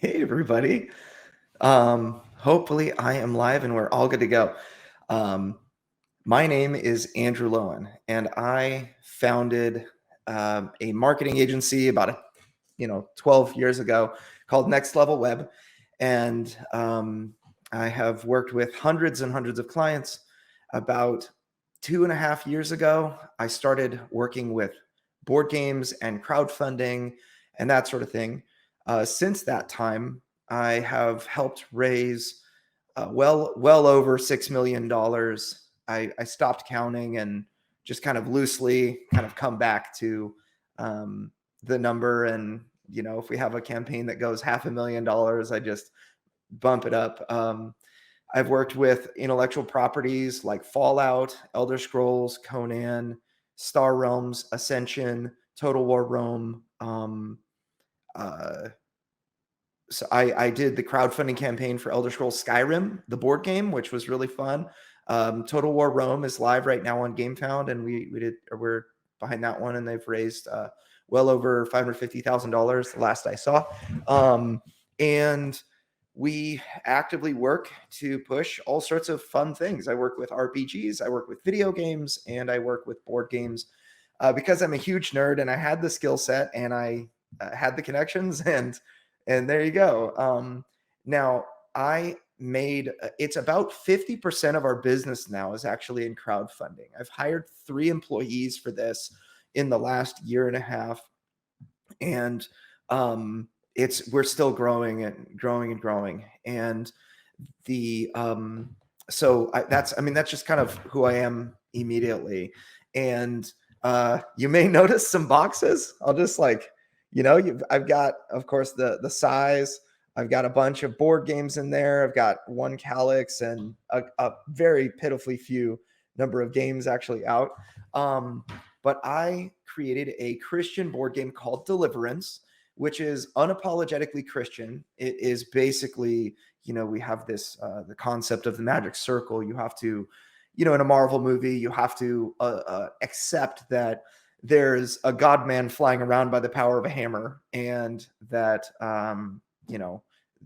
Hey, everybody. Hopefully I am live and we're all good to go. Um, my name is Andrew Lowen, and I founded a marketing agency about 12 years ago called Next Level Web. And I have worked with hundreds and hundreds of clients. About 2.5 years ago, I started working with board games and crowdfunding and that sort of thing. Since that time, I have helped raise well over $6 million. I stopped counting and just kind of loosely kind of come back to the number. And if we have a campaign that goes $500,000, I just bump it up. I've worked with intellectual properties like Fallout, Elder Scrolls, Conan, Star Realms, Ascension, Total War Rome. Uh, so I did the crowdfunding campaign for Elder Scrolls Skyrim, the board game, which was really fun. Total War Rome is live right now on GameFound, and we're behind that one, and they've raised well over $550,000 the last I saw. And we actively work to push all sorts of fun things. I work with RPGs, I work with video games, and I work with board games because I'm a huge nerd and I had the skill set and I had the connections and there you go. Now I made it's about 50% of our business now is actually in crowdfunding. I've hired 3 employees for this in the last year and a half, and we're still growing and growing and growing. And the so that's just kind of who I am immediately. And you may notice some boxes. I'll just I've got, of course, the size. I've got a bunch of board games in there. I've got one Calyx and a very pitifully few number of games actually out. But I created a Christian board game called Deliverance, which is unapologetically Christian. It is basically, we have this the concept of the magic circle. You have to, in a Marvel movie, you have to accept that there's a God man flying around by the power of a hammer, and that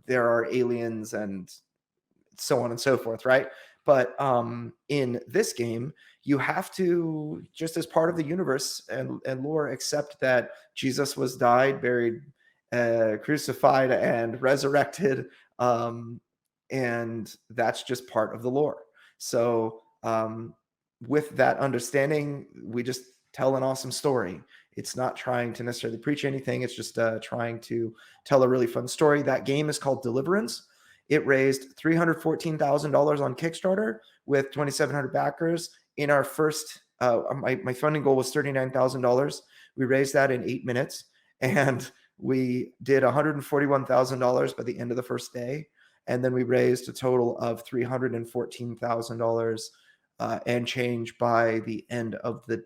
there are aliens and so on and so forth, right? But in this game, you have to, just as part of the universe and lore, accept that Jesus was died, buried, crucified, and resurrected, and that's just part of the lore. So with that understanding, we just tell an awesome story. It's not trying to necessarily preach anything. It's just trying to tell a really fun story. That game is called Deliverance. It raised $314,000 on Kickstarter with 2,700 backers. In our first, my funding goal was $39,000. We raised that in 8 minutes, and we did $141,000 by the end of the first day. And then we raised a total of $314,000 and change by the end of the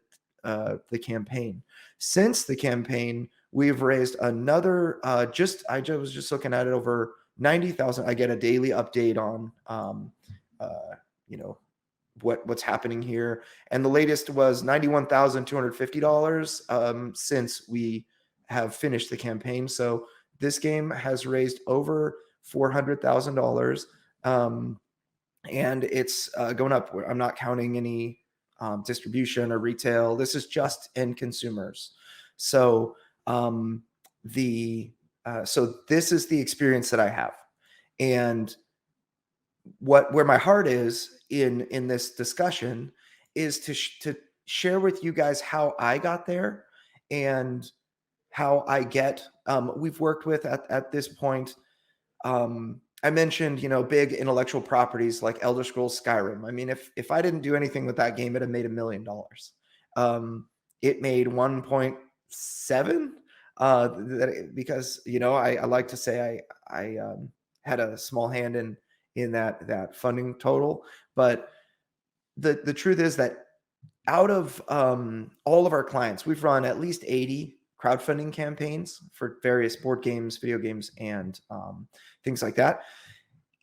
campaign. Since the campaign, we've raised another. I was just looking at it, over 90,000. I get a daily update on, what's happening here, and the latest was $91,250 since we have finished the campaign. So this game has raised over $400,000, and it's going up. I'm not counting any distribution or retail. This is just end consumers. So so this is the experience that I have, and where my heart is in this discussion is to share with you guys how I got there and how I get. We've worked with at this point. I mentioned, big intellectual properties like Elder Scrolls Skyrim. I mean, if I didn't do anything with that game, it'd have made $1 million. It made 1.7 because I like to say I had a small hand in that funding total. But the truth is that out of all of our clients, we've run at least 80 crowdfunding campaigns for various board games, video games, and things like that,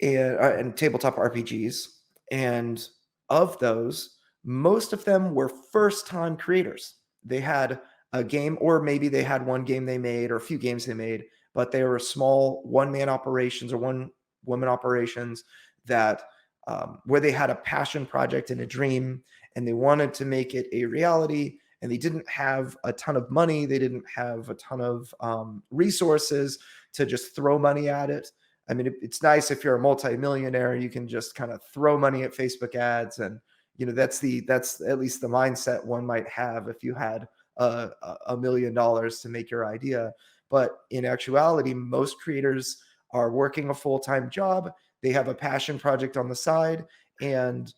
and tabletop RPGs. And of those, most of them were first-time creators. They had a game, or maybe they had one game they made or a few games they made, but they were small one-man operations or one-woman operations that where they had a passion project and a dream, and they wanted to make it a reality, and they didn't have a ton of money. They didn't have a ton of resources to just throw money at it. I mean, it's nice if you're a multimillionaire, you can just kind of throw money at Facebook ads, and that's at least the mindset one might have if you had $1 million to make your idea. But in actuality, most creators are working a full-time job. They have a passion project on the side, and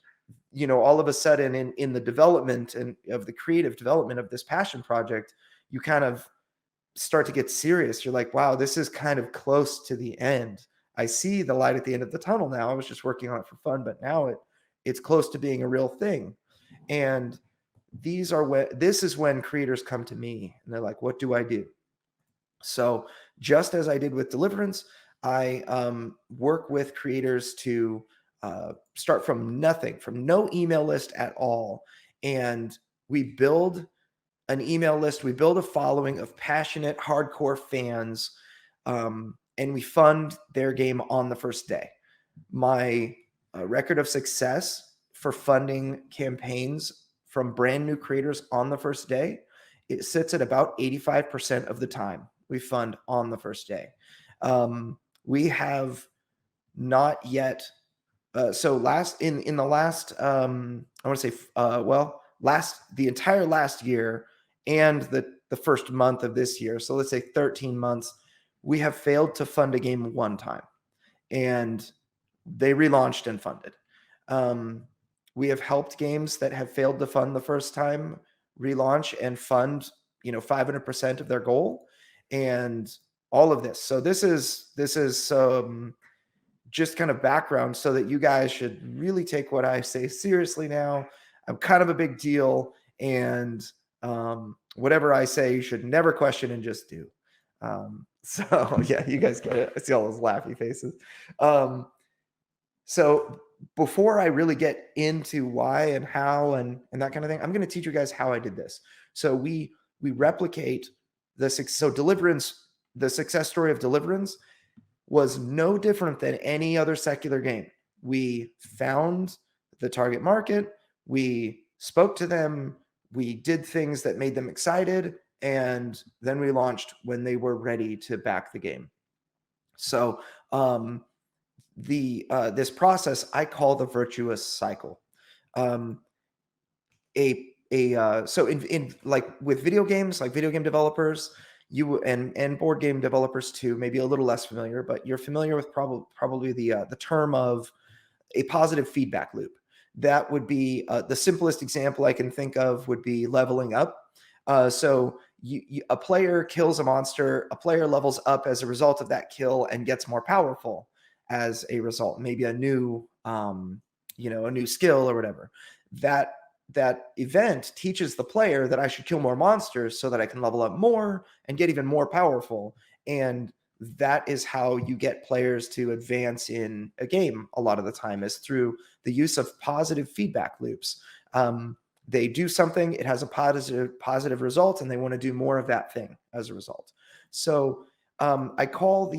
all of a sudden in the development and of the creative development of this passion project, you kind of start to get serious. You're like, wow, this is kind of close to the end. I see the light at the end of the tunnel now. I was just working on it for fun, but now it's close to being a real thing. And this is when creators come to me and they're like, what do I do? So just as I did with Deliverance, I work with creators to start from nothing, from no email list at all. And we build an email list. We build a following of passionate, hardcore fans, and we fund their game on the first day. My record of success for funding campaigns from brand new creators on the first day, it sits at about 85% of the time we fund on the first day. We have not yet. So in the last, I want to say, the entire last year and the first month of this year, so let's say 13 months, we have failed to fund a game one time, and they relaunched and funded. We have helped games that have failed to fund the first time relaunch and fund 500% of their goal, and all of this. So this is just kind of background so that you guys should really take what I say seriously now. I'm kind of a big deal, and whatever I say, you should never question and just do. So yeah, you guys get it. I see all those laughy faces. So before I really get into why and how and that kind of thing, I'm going to teach you guys how I did this. So we replicate Deliverance, the success story of Deliverance was no different than any other secular game. We found the target market, we spoke to them, we did things that made them excited, and then we launched when they were ready to back the game. So this process I call the virtuous cycle. So in like with video games, like video game developers, you and board game developers too, maybe a little less familiar, but you're familiar with probably the term of a positive feedback loop. That would be the simplest example I can think of would be leveling up. So a player kills a monster, a player levels up as a result of that kill and gets more powerful as a result, maybe a new a new skill or whatever. That event teaches the player that I should kill more monsters so that I can level up more and get even more powerful. And that is how you get players to advance in a game a lot of the time, is through the use of positive feedback loops. They do something, it has a positive result, and they want to do more of that thing as a result. So I call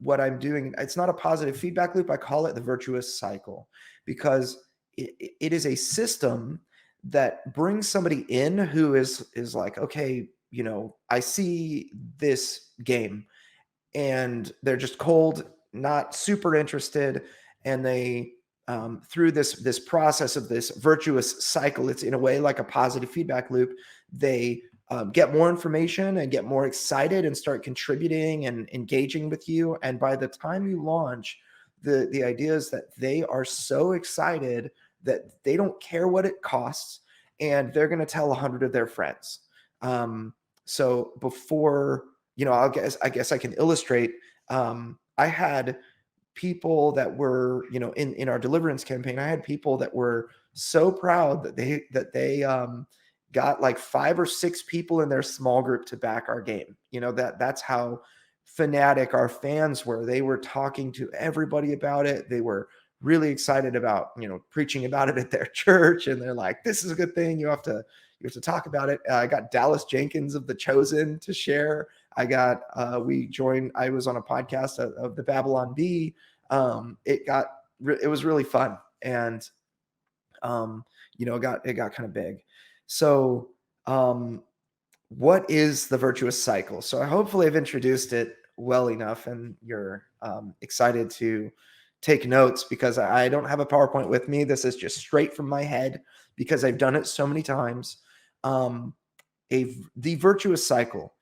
what I'm doing, it's not a positive feedback loop, I call it the virtuous cycle, because it is a system that brings somebody in who is like, okay, I see this game and they're just cold, not super interested, and they through this process of this virtuous cycle, it's in a way like a positive feedback loop, they get more information and get more excited and start contributing and engaging with you. And by the time you launch, the idea is that they are so excited that they don't care what it costs, and they're going to tell 100 of their friends. So before, I guess I can illustrate. I had people that were, in our Deliverance campaign, I had people that were so proud that they got like 5 or 6 people in their small group to back our game. That's how fanatic our fans were. They were talking to everybody about it. They were really excited about, preaching about it at their church. And they're like, this is a good thing. You have to talk about it. I got Dallas Jenkins of The Chosen to share. I was on a podcast of the Babylon Bee. It was really fun, and it got kind of big. So what is the virtuous cycle? So hopefully I've introduced it well enough, and you're excited to take notes, because I don't have a PowerPoint with me. This is just straight from my head because I've done it so many times. The virtuous cycle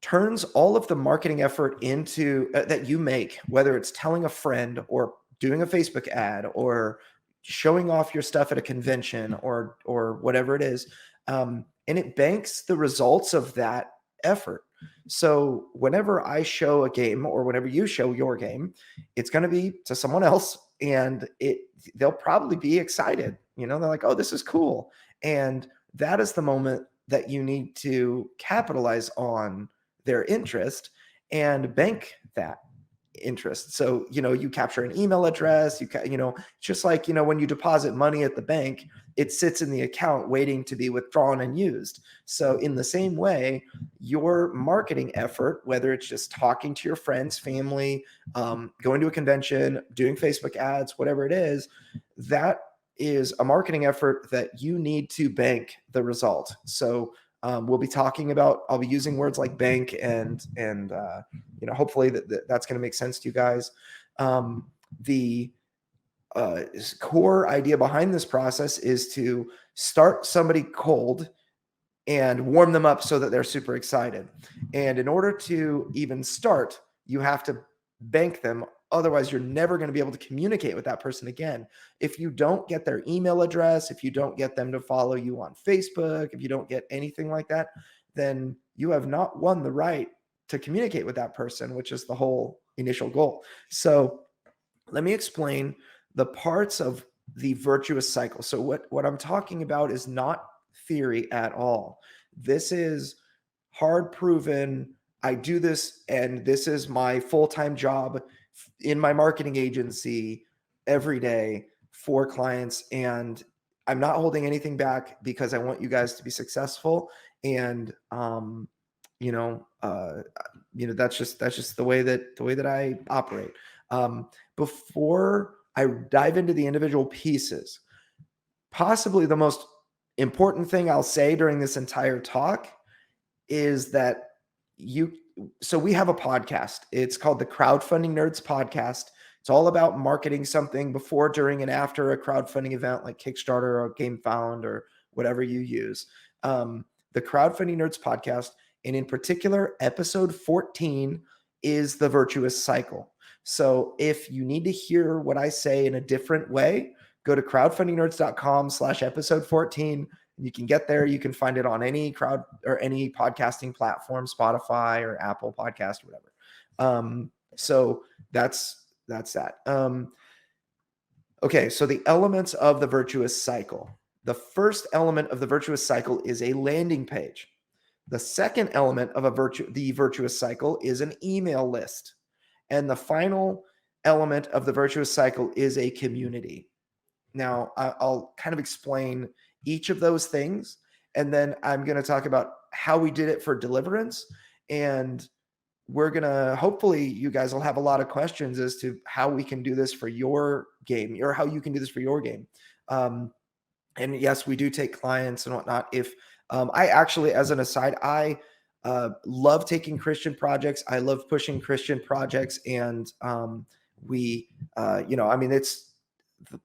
turns all of the marketing effort into that you make, whether it's telling a friend or doing a Facebook ad or showing off your stuff at a convention or whatever it is, and it banks the results of that effort. So whenever I show a game, or whenever you show your game, it's going to be to someone else, and they'll probably be excited. They're like, oh, this is cool. And that is the moment that you need to capitalize on their interest and bank that interest. So, you capture an email address, just like, when you deposit money at the bank, it sits in the account waiting to be withdrawn and used. So in the same way, your marketing effort, whether it's just talking to your friends, family, going to a convention, doing Facebook ads, whatever it is, that is a marketing effort that you need to bank the result. So we'll be talking about, I'll be using words like bank and hopefully that's going to make sense to you guys. The core idea behind this process is to start somebody cold and warm them up so that they're super excited. And in order to even start, you have to bank them. Otherwise, you're never going to be able to communicate with that person again. If you don't get their email address, if you don't get them to follow you on Facebook, if you don't get anything like that, then you have not won the right to communicate with that person, which is the whole initial goal. So let me explain the parts of the virtuous cycle. So what I'm talking about is not theory at all. This is hard proven. I do this, and this is my full-time job in my marketing agency every day for clients. And I'm not holding anything back because I want you guys to be successful. And, that's just the way that I operate. Before I dive into the individual pieces, possibly the most important thing I'll say during this entire talk is that so we have a podcast. It's called the Crowdfunding Nerds Podcast. It's all about marketing something before, during, and after a crowdfunding event like Kickstarter or GameFound or whatever you use. The Crowdfunding Nerds Podcast, and in particular, episode 14 is the Virtuous Cycle. So if you need to hear what I say in a different way, go to crowdfundingnerds.com/episode 14. You can get there. You can find it on any any podcasting platform, Spotify or Apple Podcast, or whatever. So that's that. Okay, so the elements of the virtuous cycle. The first element of the virtuous cycle is a landing page. The second element of the virtuous cycle is an email list. And the final element of the virtuous cycle is a community. Now, I'll kind of explain each of those things, and then I'm going to talk about how we did it for Deliverance, and we're going to, hopefully you guys will have a lot of questions as to how we can do this for your game, or how you can do this for your game. And yes, we do take clients and whatnot. If I actually, as an aside, I love taking Christian projects. I love pushing Christian projects, and it's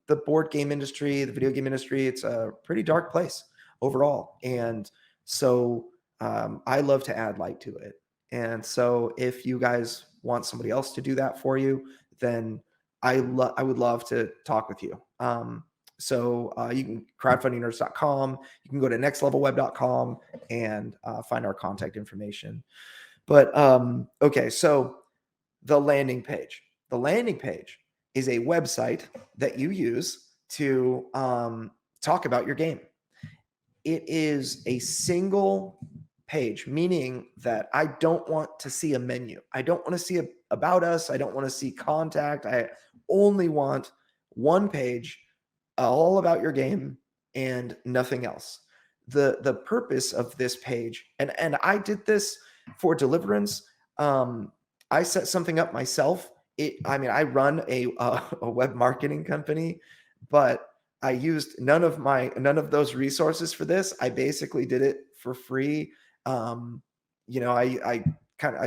the board game industry, the video game industry, it's a pretty dark place overall. And so I love to add light to it. And so if you guys want somebody else to do that for you, then I would love to talk with you. So you can crowdfundingnerds.com. You can go to nextlevelweb.com and find our contact information. But okay, so the landing page. The landing page is a website that you use to talk about your game. It is a single page, meaning that I don't want to see a menu. I don't want to see about us. I don't want to see contact. I only want one page all about your game and nothing else. The purpose of this page, and I did this For Deliverance, I set something up myself. I run a web marketing company, but I used none of those resources for this. I basically did it for free. I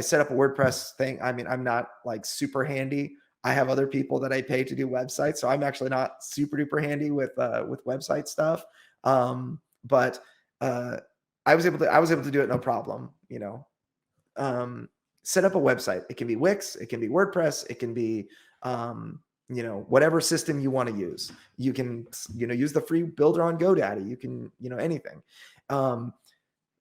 set up a WordPress thing. I'm not like super handy. I have other people that I pay to do websites, so I'm actually not super duper handy with website stuff. But I was able to do it no problem. Set up a website. It can be Wix, it can be WordPress, it can be whatever system you want to use. You can use the free builder on GoDaddy. You can anything.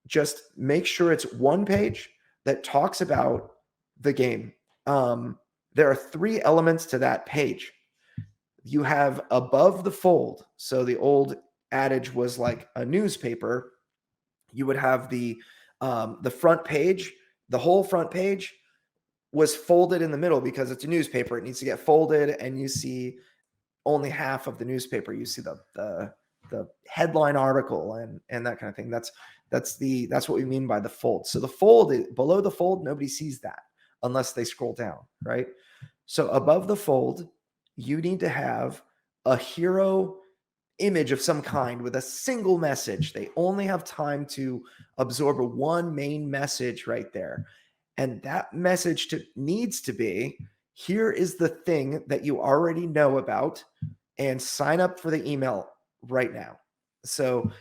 Just make sure it's one page that talks about the game. There are 3 elements to that page. You have above the fold. So the old adage was like a newspaper. You would have the front page. The whole front page was folded in the middle because it's a newspaper. It needs to get folded, and you see only half of the newspaper. You see the headline article and that kind of thing. That's what we mean by the fold. So the fold, below the fold, nobody sees that unless they scroll down, right? So above the fold, you need to have a hero image of some kind with a single message. They only have time to absorb one main message right there. And that message needs to be, here is the thing that you already know about, and sign up for the email right now. So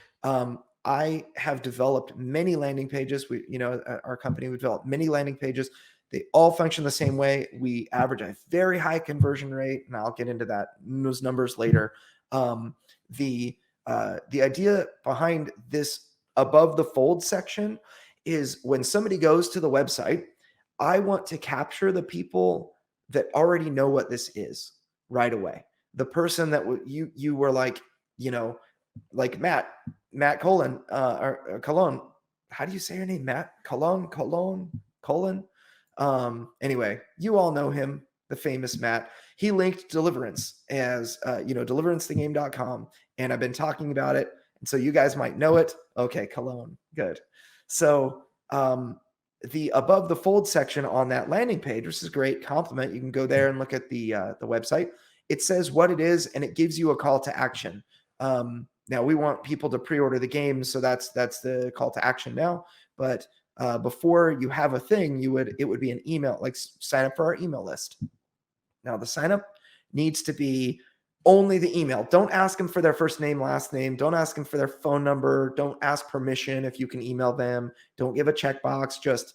I have developed many landing pages. Our company, we developed many landing pages. They all function the same way. We average a very high conversion rate, and I'll get into those numbers later. The idea behind this above the fold section is when somebody goes to the website, I want to capture the people that already know what this is right away. The person that you were like, like Matt Colon, or Cologne. How do you say your name? Matt Colon. Anyway, you all know him, the famous Matt. He linked Deliverance as deliverancethegame.com, and I've been talking about it, and so you guys might know it. Okay, Cologne, good. So the above the fold section on that landing page, which is a great compliment. You can go there and look at the website. It says what it is, and it gives you a call to action. Now we want people to pre-order the game, so that's the call to action now. But before you have a thing, it would be an email, like sign up for our email list. Now the sign up needs to be only the email. Don't ask them for their first name, last name. Don't ask them for their phone number. Don't ask permission if you can email them. Don't give a checkbox. Just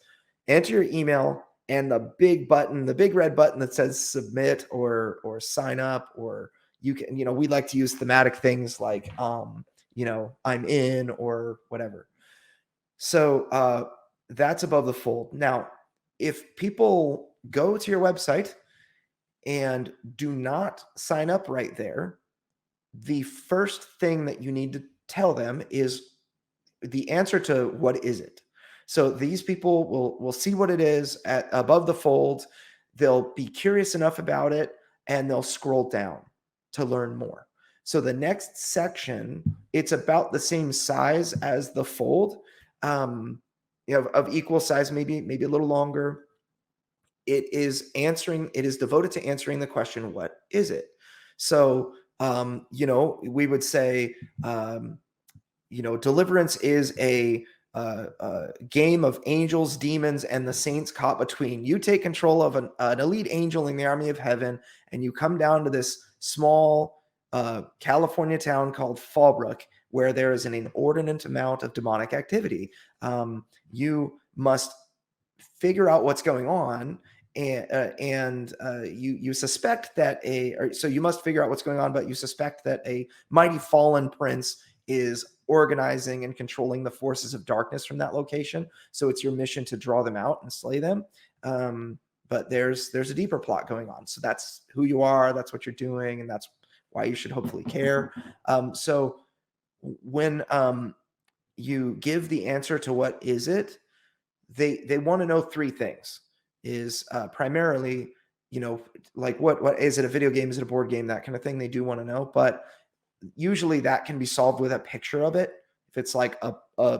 enter your email and the big red button that says submit or sign up, or you can, we like to use thematic things like, I'm in or whatever. So that's above the fold. Now, if people go to your website and do not sign up right there, the first thing that you need to tell them is the answer to what is it. So these people will see what it is at above the fold. They'll be curious enough about it, and they'll scroll down to learn more. So the next section, it's about the same size as the fold, of equal size, maybe a little longer. It is devoted to answering the question, what is it? So, we would say, Deliverance is a game of angels, demons, and the saints caught between. You take control of an elite angel in the army of heaven, and you come down to this small California town called Fallbrook, where there is an inordinate amount of demonic activity. You must figure out what's going on, and you suspect that you must figure out what's going on, but you suspect that a mighty fallen prince is organizing and controlling the forces of darkness from that location. So it's your mission to draw them out and slay them. But there's a deeper plot going on. So that's who you are, that's what you're doing, and that's why you should hopefully care. So when you give the answer to what is it, they want to know 3 things. Is primarily, like what is it, a video game, is it a board game, that kind of thing. They do want to know, but usually that can be solved with a picture of it. If it's like a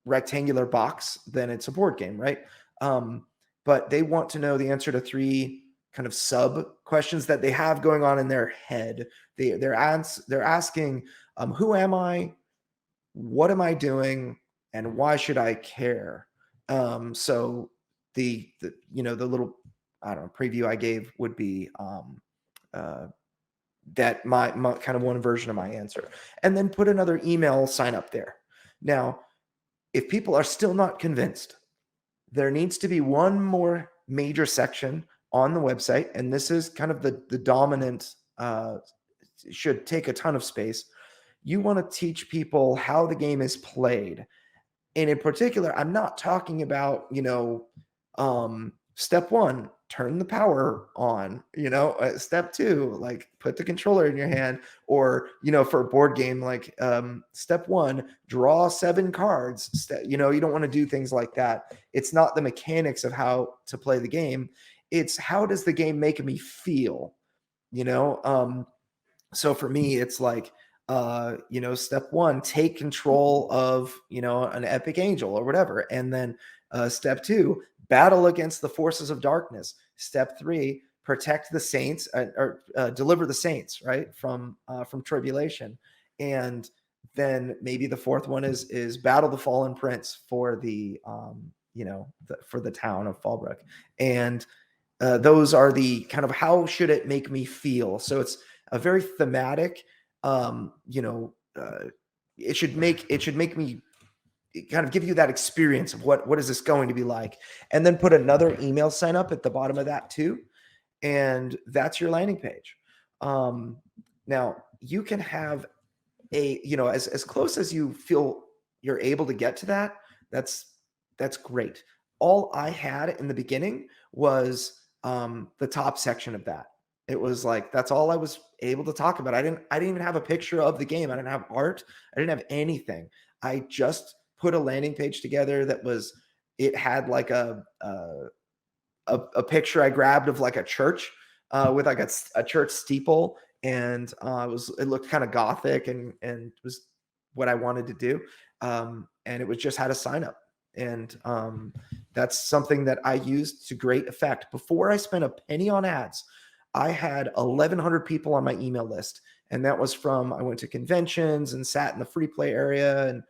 rectangular box, then it's a board game, right? But they want to know the answer to 3 kind of sub questions that they have going on in their head. They're asking, who am I? What am I doing? And why should I care? So the the little, I don't know, preview I gave would be that my kind of one version of my answer, and then put another email sign up there. Now, if people are still not convinced, there needs to be one more major section on the website, and this is kind of the dominant, should take a ton of space. You want to teach people how the game is played. And in particular, I'm not talking about, step 1, turn the power on, step 2, like put the controller in your hand, or, for a board game, like step 1, draw 7 cards. You don't want to do things like that. It's not the mechanics of how to play the game. It's how does the game make me feel, so for me, it's like, step 1, take control of, an epic angel or whatever. And then step 2, battle against the forces of darkness. Step 3, protect the saints, or deliver the saints, right, from tribulation. And then maybe the 4th one is battle the fallen prince for the, for the town of Fallbrook. And those are the kind of, how should it make me feel? So it's a very thematic, it should make me kind of give you that experience of what is this going to be like, and then put another email sign up at the bottom of that too. And that's your landing page. Now you can have a, as close as you feel you're able to get to that. That's great. All I had in the beginning was the top section of that. It was like, that's all I was able to talk about. I didn't even have a picture of the game. I didn't have art. I didn't have anything. I just put a landing page together it had like a picture I grabbed of like a church with like a church steeple, and it looked kind of gothic, and was what I wanted to do. And it was just had a sign up, and that's something that I used to great effect. Before I spent a penny on ads, I had 1,100 people on my email list, and that was from, I went to conventions and sat in the free play area, and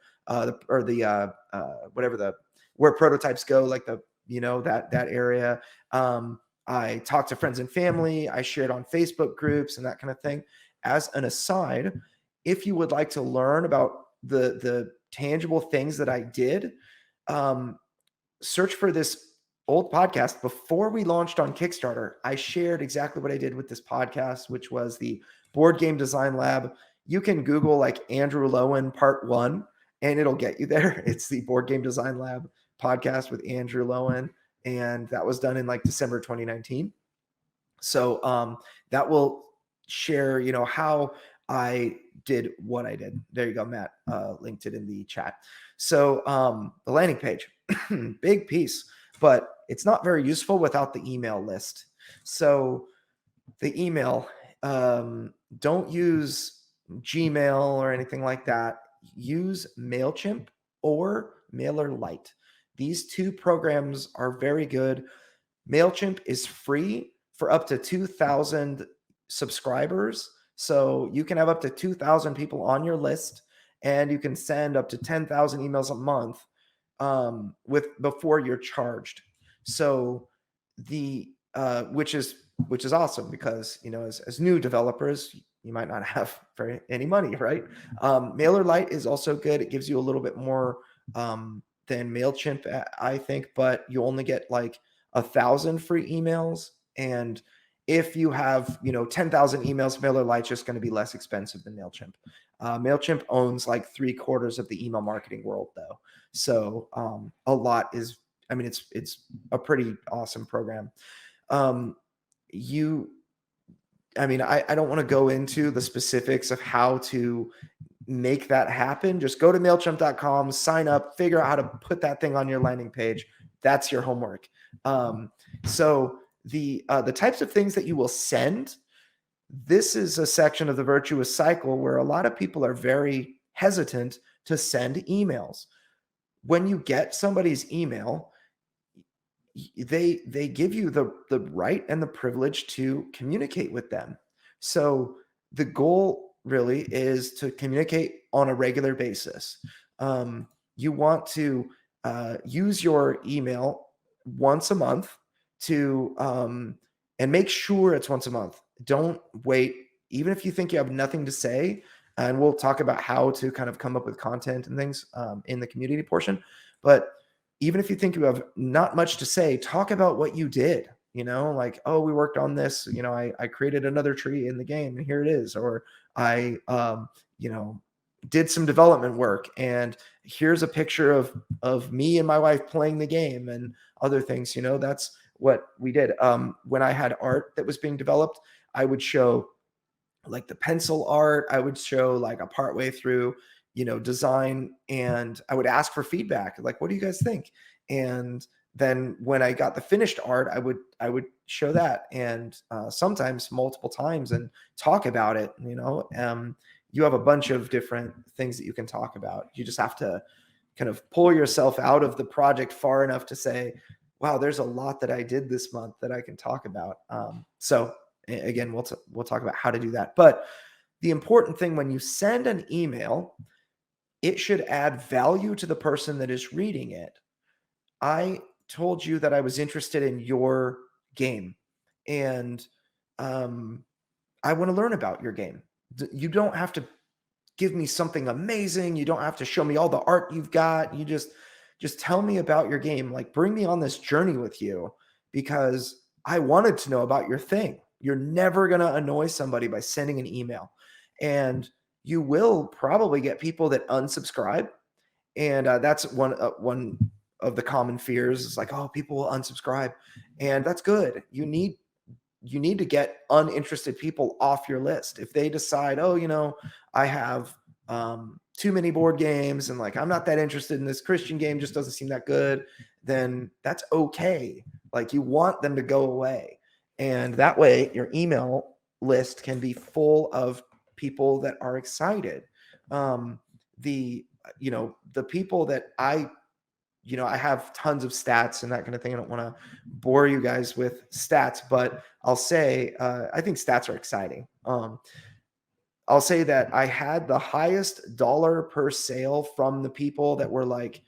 where prototypes go, like that area. I talked to friends and family. I shared on Facebook groups and that kind of thing. As an aside, if you would like to learn about the tangible things that I did, search for this old podcast. Before we launched on Kickstarter, I shared exactly what I did with this podcast, which was the Board Game Design Lab. You can Google like Andrew Lowen Part 1, and it'll get you there. It's the Board Game Design Lab podcast with Andrew Lowen, and that was done in like December 2019. So that will share, how I did what I did. There you go, Matt linked it in the chat. So the landing page, big piece, but it's not very useful without the email list. So the email, don't use Gmail or anything like that. Use MailChimp or MailerLite. These 2 programs are very good. MailChimp is free for up to 2,000 subscribers. So you can have up to 2,000 people on your list, and you can send up to 10,000 emails a month before you're charged. So which is awesome, because as new developers, you might not have any money, right? MailerLite is also good. It gives you a little bit more than MailChimp, I think, but you only get like 1,000 free emails. And if you have 10,000 emails, MailerLite's just going to be less expensive than MailChimp. MailChimp owns like 3/4 of the email marketing world, though. So a lot is, it's a pretty awesome program. I don't want to go into the specifics of how to make that happen. Just go to MailChimp.com, sign up, figure out how to put that thing on your landing page. That's your homework. So the types of things that you will send, this is a section of the Virtuous Cycle where a lot of people are very hesitant to send emails. When you get somebody's email, they give you the right and the privilege to communicate with them. So the goal really is to communicate on a regular basis. Um, you want to use your email once a month to and make sure it's once a month. Don't wait, even if you think you have nothing to say. And we'll talk about how to kind of come up with content and things in the community portion. But even if you think you have not much to say, talk about what you did. Like, oh, we worked on this. I created another tree in the game, and here it is. Or I, you know, did some development work, and here's a picture of me and my wife playing the game, and other things. That's what we did. When I had art that was being developed, I would show like the pencil art. I would show like a part way through, design, and I would ask for feedback. Like, what do you guys think? And then when I got the finished art, I would show that, and sometimes multiple times, and talk about it. You have a bunch of different things that you can talk about. You just have to kind of pull yourself out of the project far enough to say, wow, there's a lot that I did this month that I can talk about. So again, we'll talk about how to do that. But the important thing, when you send an email, it should add value to the person that is reading it. I told you that I was interested in your game, and I want to learn about your game. You don't have to give me something amazing. You don't have to show me all the art you've got. You just tell me about your game. Like, bring me on this journey with you, because I wanted to know about your thing. You're never going to annoy somebody by sending an email. And you will probably get people that unsubscribe. And that's one of the common fears, is like, oh, people will unsubscribe. And that's good. You need to get uninterested people off your list. If they decide, oh, I have too many board games, and like, I'm not that interested in this Christian game, just doesn't seem that good, then that's okay. Like, you want them to go away. And that way your email list can be full of people that are excited. The people that I have tons of stats and that kind of thing. I don't want to bore you guys with stats, but I'll say I think stats are exciting. I'll say that I had the highest dollar per sale from the people that were like,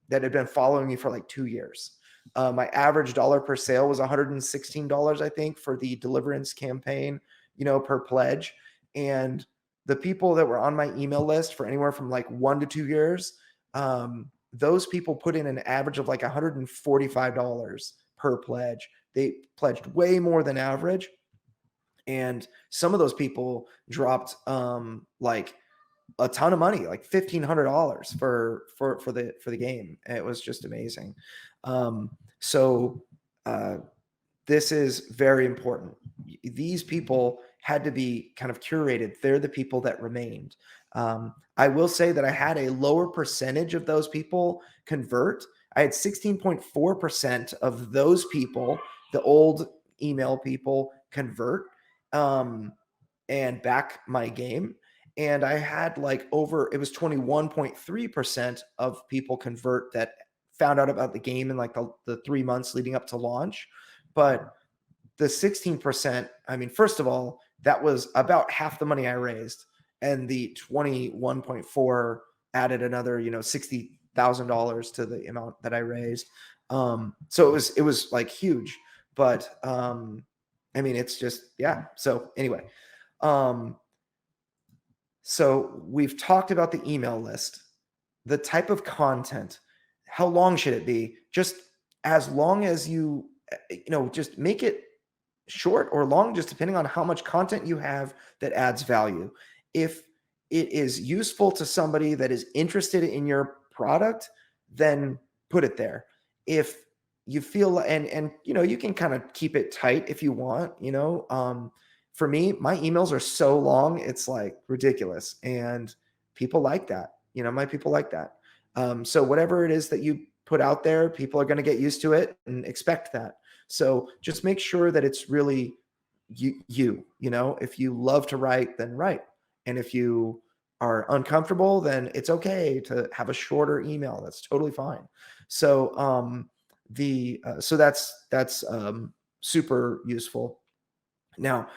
that had been following me for like 2 years. My average dollar per sale was $116, I think, for the Deliverance campaign, per pledge. And the people that were on my email list for anywhere from like 1 to 2 years, those people put in an average of like $145 per pledge. They pledged way more than average. And some of those people dropped like a ton of money, like $1,500 for the game. It was just amazing. So this is very important. These people had to be kind of curated. They're the people that remained. I will say that I had a lower percentage of those people convert. I had 16.4% of those people, the old email people, convert and back my game. And I had like it was 21.3% of people convert that found out about the game in like the 3 months leading up to launch. But the 16%, I mean, first of all, that was about half the money I raised. And the 21.4 added another, $60,000 to the amount that I raised. So it was like huge. But I mean, it's just, yeah. So anyway, so we've talked about the email list, the type of content, how long should it be? Just as long as just make it short or long, just depending on how much content you have that adds value. If it is useful to somebody that is interested in your product, then put it there. If you feel, and you can kind of keep it tight if you want, for me, my emails are so long, it's like ridiculous. And people like that. My people like that. So whatever it is that you put out there, people are going to get used to it and expect that. So just make sure that it's really you. If you love to write, then write. And if you are uncomfortable, then it's okay to have a shorter email. That's totally fine. So So that's super useful. Now,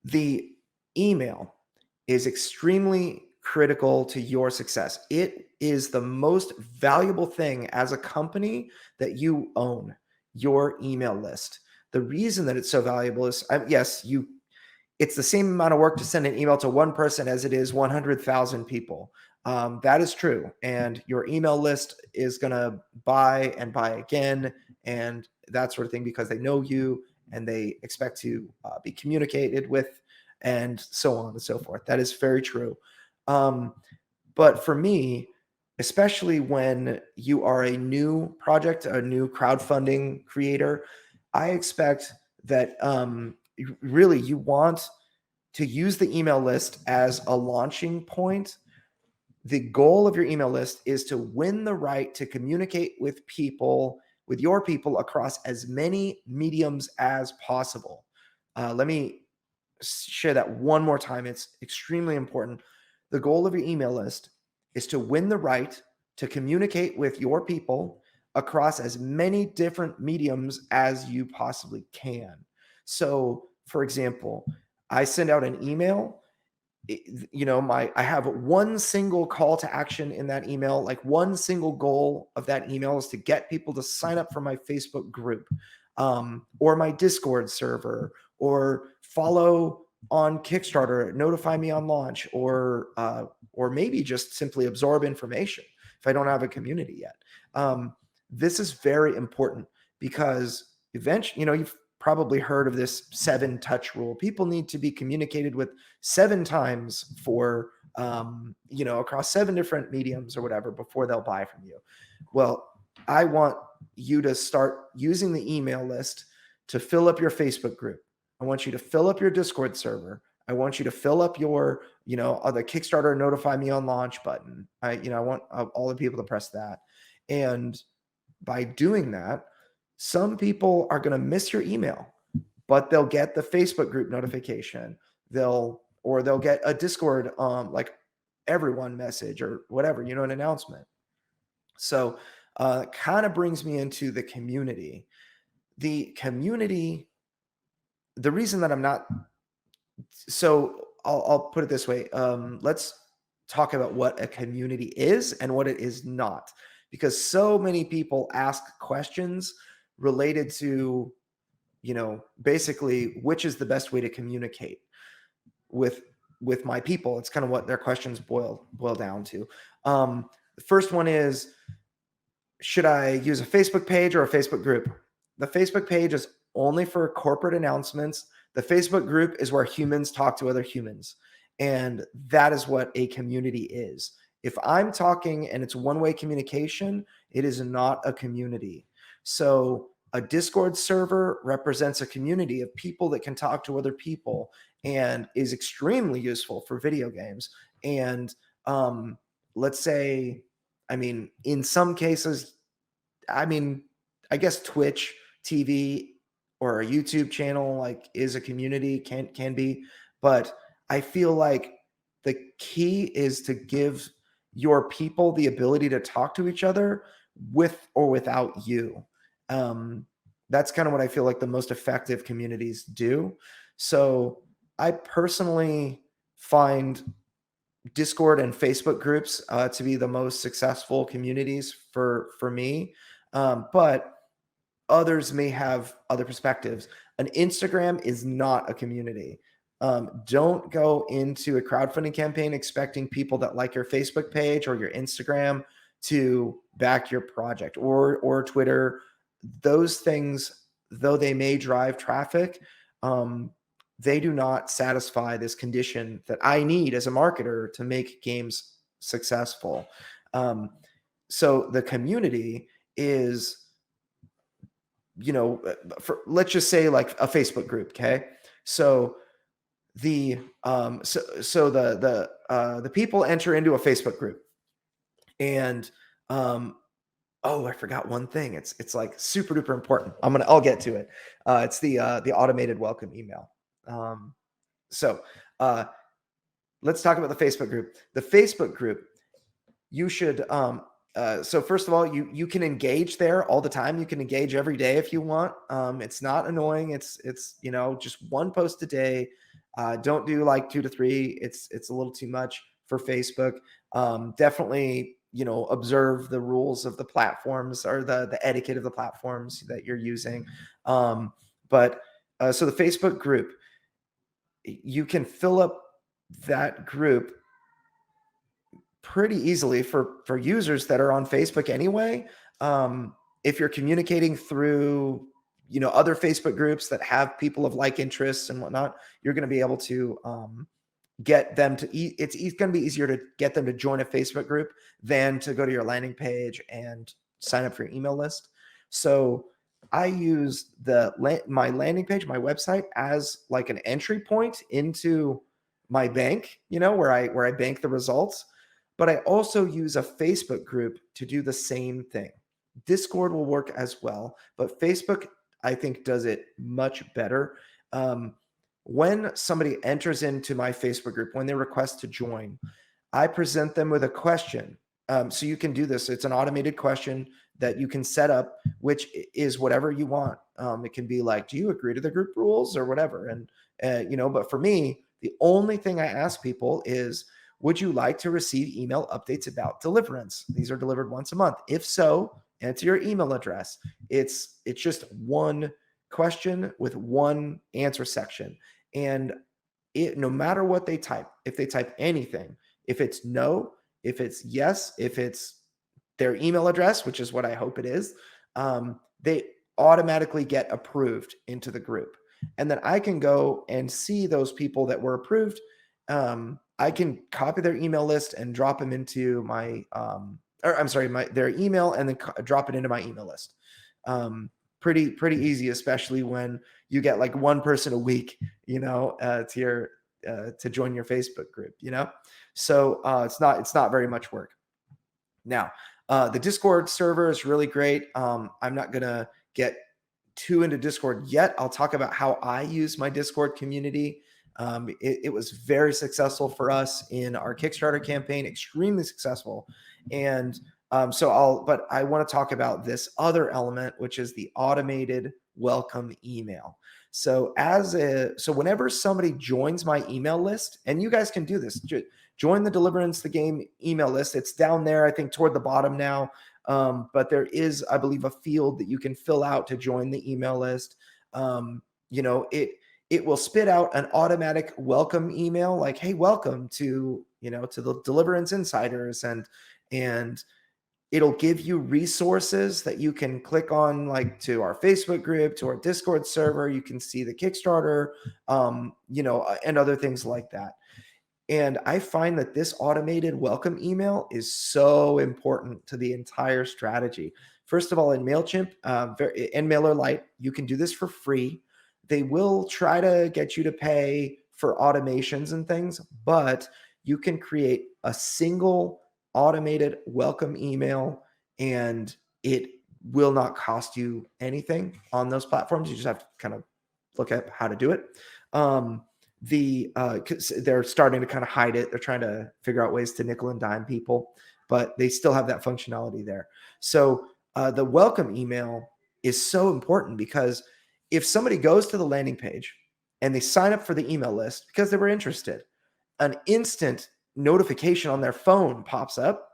the email is extremely critical to your success. It is the most valuable thing as a company that you own, your email list. The reason that it's so valuable is, yes, it's the same amount of work to send an email to one person as it is 100,000 people. That is true. And your email list is going to buy and buy again and that sort of thing because they know you and they expect to be communicated with and so on and so forth. That is very true. But for me, especially when you are a new project, a new crowdfunding creator, I expect that really you want to use the email list as a launching point. The goal of your email list is to win the right to communicate with people, with your people across as many mediums as possible. Let me share that one more time. It's extremely important. The goal of your email list is to win the right to communicate with your people across as many different mediums as you possibly can. So, for example, I send out an email. I have one single call to action in that email. Like one single goal of that email is to get people to sign up for my Facebook group, or my Discord server, or follow on Kickstarter, notify me on launch, or maybe just simply absorb information if I don't have a community yet. This is very important because eventually, you've probably heard of this 7-touch rule. People need to be communicated with 7 times for, across 7 different mediums or whatever before they'll buy from you. Well, I want you to start using the email list to fill up your Facebook group. I want you to fill up your Discord server. I want you to fill up your, the Kickstarter notify me on launch button. I want all the people to press that. And by doing that, some people are going to miss your email, but they'll get the Facebook group notification. They'll get a Discord, like everyone message or whatever, an announcement. So kind of brings me into the community. The community, the reason that I'm not, so I'll put it this way. Let's talk about what a community is and what it is not, because so many people ask questions related to, basically which is the best way to communicate with my people. It's kind of what their questions boil down to. The first one is, should I use a Facebook page or a Facebook group? The Facebook page is only for corporate announcements. The Facebook group is where humans talk to other humans. And that is what a community is. If I'm talking and it's one-way communication, it is not a community. So a Discord server represents a community of people that can talk to other people and is extremely useful for video games. And let's say, in some cases, I guess Twitch TV or a YouTube channel like is a community, can be, but I feel like the key is to give your people the ability to talk to each other with or without you. That's kind of what I feel like the most effective communities do. So I personally find Discord and Facebook groups to be the most successful communities for me. But others may have other perspectives. An Instagram is not a community. Don't go into a crowdfunding campaign expecting people that like your Facebook page or your Instagram to back your project, or Twitter. Those things, though they may drive traffic, they do not satisfy this condition that I need as a marketer to make games successful. So the community is, let's just say like a Facebook group. Okay. So the people enter into a Facebook group, and oh, I forgot one thing. It's like super duper important. I'll get to it. It's the automated welcome email. So let's talk about the Facebook group. The Facebook group, you should So first of all, you can engage there all the time. You can engage every day if you want. It's not annoying. It's just one post a day. Don't do like 2 to 3. It's a little too much for Facebook. Definitely observe the rules of the platforms or the etiquette of the platforms that you're using. But so the Facebook group, you can fill up that group pretty easily for users that are on Facebook anyway. If you're communicating through other Facebook groups that have people of like interests and whatnot, you're going to be able to get them to it's going to be easier to get them to join a Facebook group than to go to your landing page and sign up for your email list. So I use my landing page, my website, as like an entry point into my bank, where I bank the results. But I also use a Facebook group to do the same thing. Discord will work as well, but Facebook, I think, does it much better. When somebody enters into my Facebook group, when they request to join, I present them with a question. So you can do this. It's an automated question that you can set up, which is whatever you want. It can be like, do you agree to the group rules or whatever? And, but for me, the only thing I ask people is, would you like to receive email updates about Deliverance? These are delivered once a month. If so, enter your email address. It's just one question with one answer section. And no matter what they type, if they type anything, if it's no, if it's yes, if it's their email address, which is what I hope it is, they automatically get approved into the group. And then I can go and see those people that were approved. I can copy their email list and drop them into my, their email, and then drop it into my email list. Pretty easy, especially when you get like one person a week, to join your Facebook group, So it's not very much work. Now, the Discord server is really great. I'm not gonna get too into Discord yet. I'll talk about how I use my Discord community. It was very successful for us in our Kickstarter campaign, extremely successful. And but I want to talk about this other element, which is the automated welcome email. So whenever somebody joins my email list, and you guys can do this, join the Deliverance the Game email list. It's down there, I think, toward the bottom now. But there is, I believe, a field that you can fill out to join the email list. It will spit out an automatic welcome email like, hey, welcome to the Deliverance Insiders, and it'll give you resources that you can click on, like to our Facebook group, to our Discord server. You can see the Kickstarter, and other things like that. And I find that this automated welcome email is so important to the entire strategy. First of all, in MailChimp and MailerLite, you can do this for free. They will try to get you to pay for automations and things, but you can create a single automated welcome email, and it will not cost you anything on those platforms. You just have to kind of look at how to do it. They're starting to kind of hide it. They're trying to figure out ways to nickel and dime people, but they still have that functionality there. So the welcome email is so important, because if somebody goes to the landing page and they sign up for the email list because they were interested, an instant notification on their phone pops up,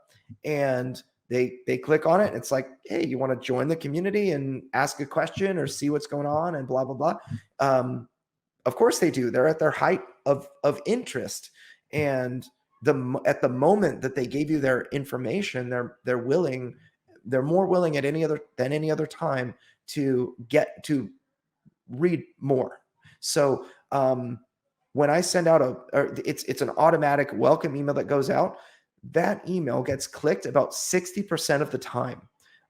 and they click on it. And it's like, hey, you want to join the community and ask a question or see what's going on and blah, blah, blah. Of course they do. They're at their height of interest. And at the moment that they gave you their information, they're more willing than any other time to get to read more. So when I send out it's an automatic welcome email that goes out, that email gets clicked about 60% of the time.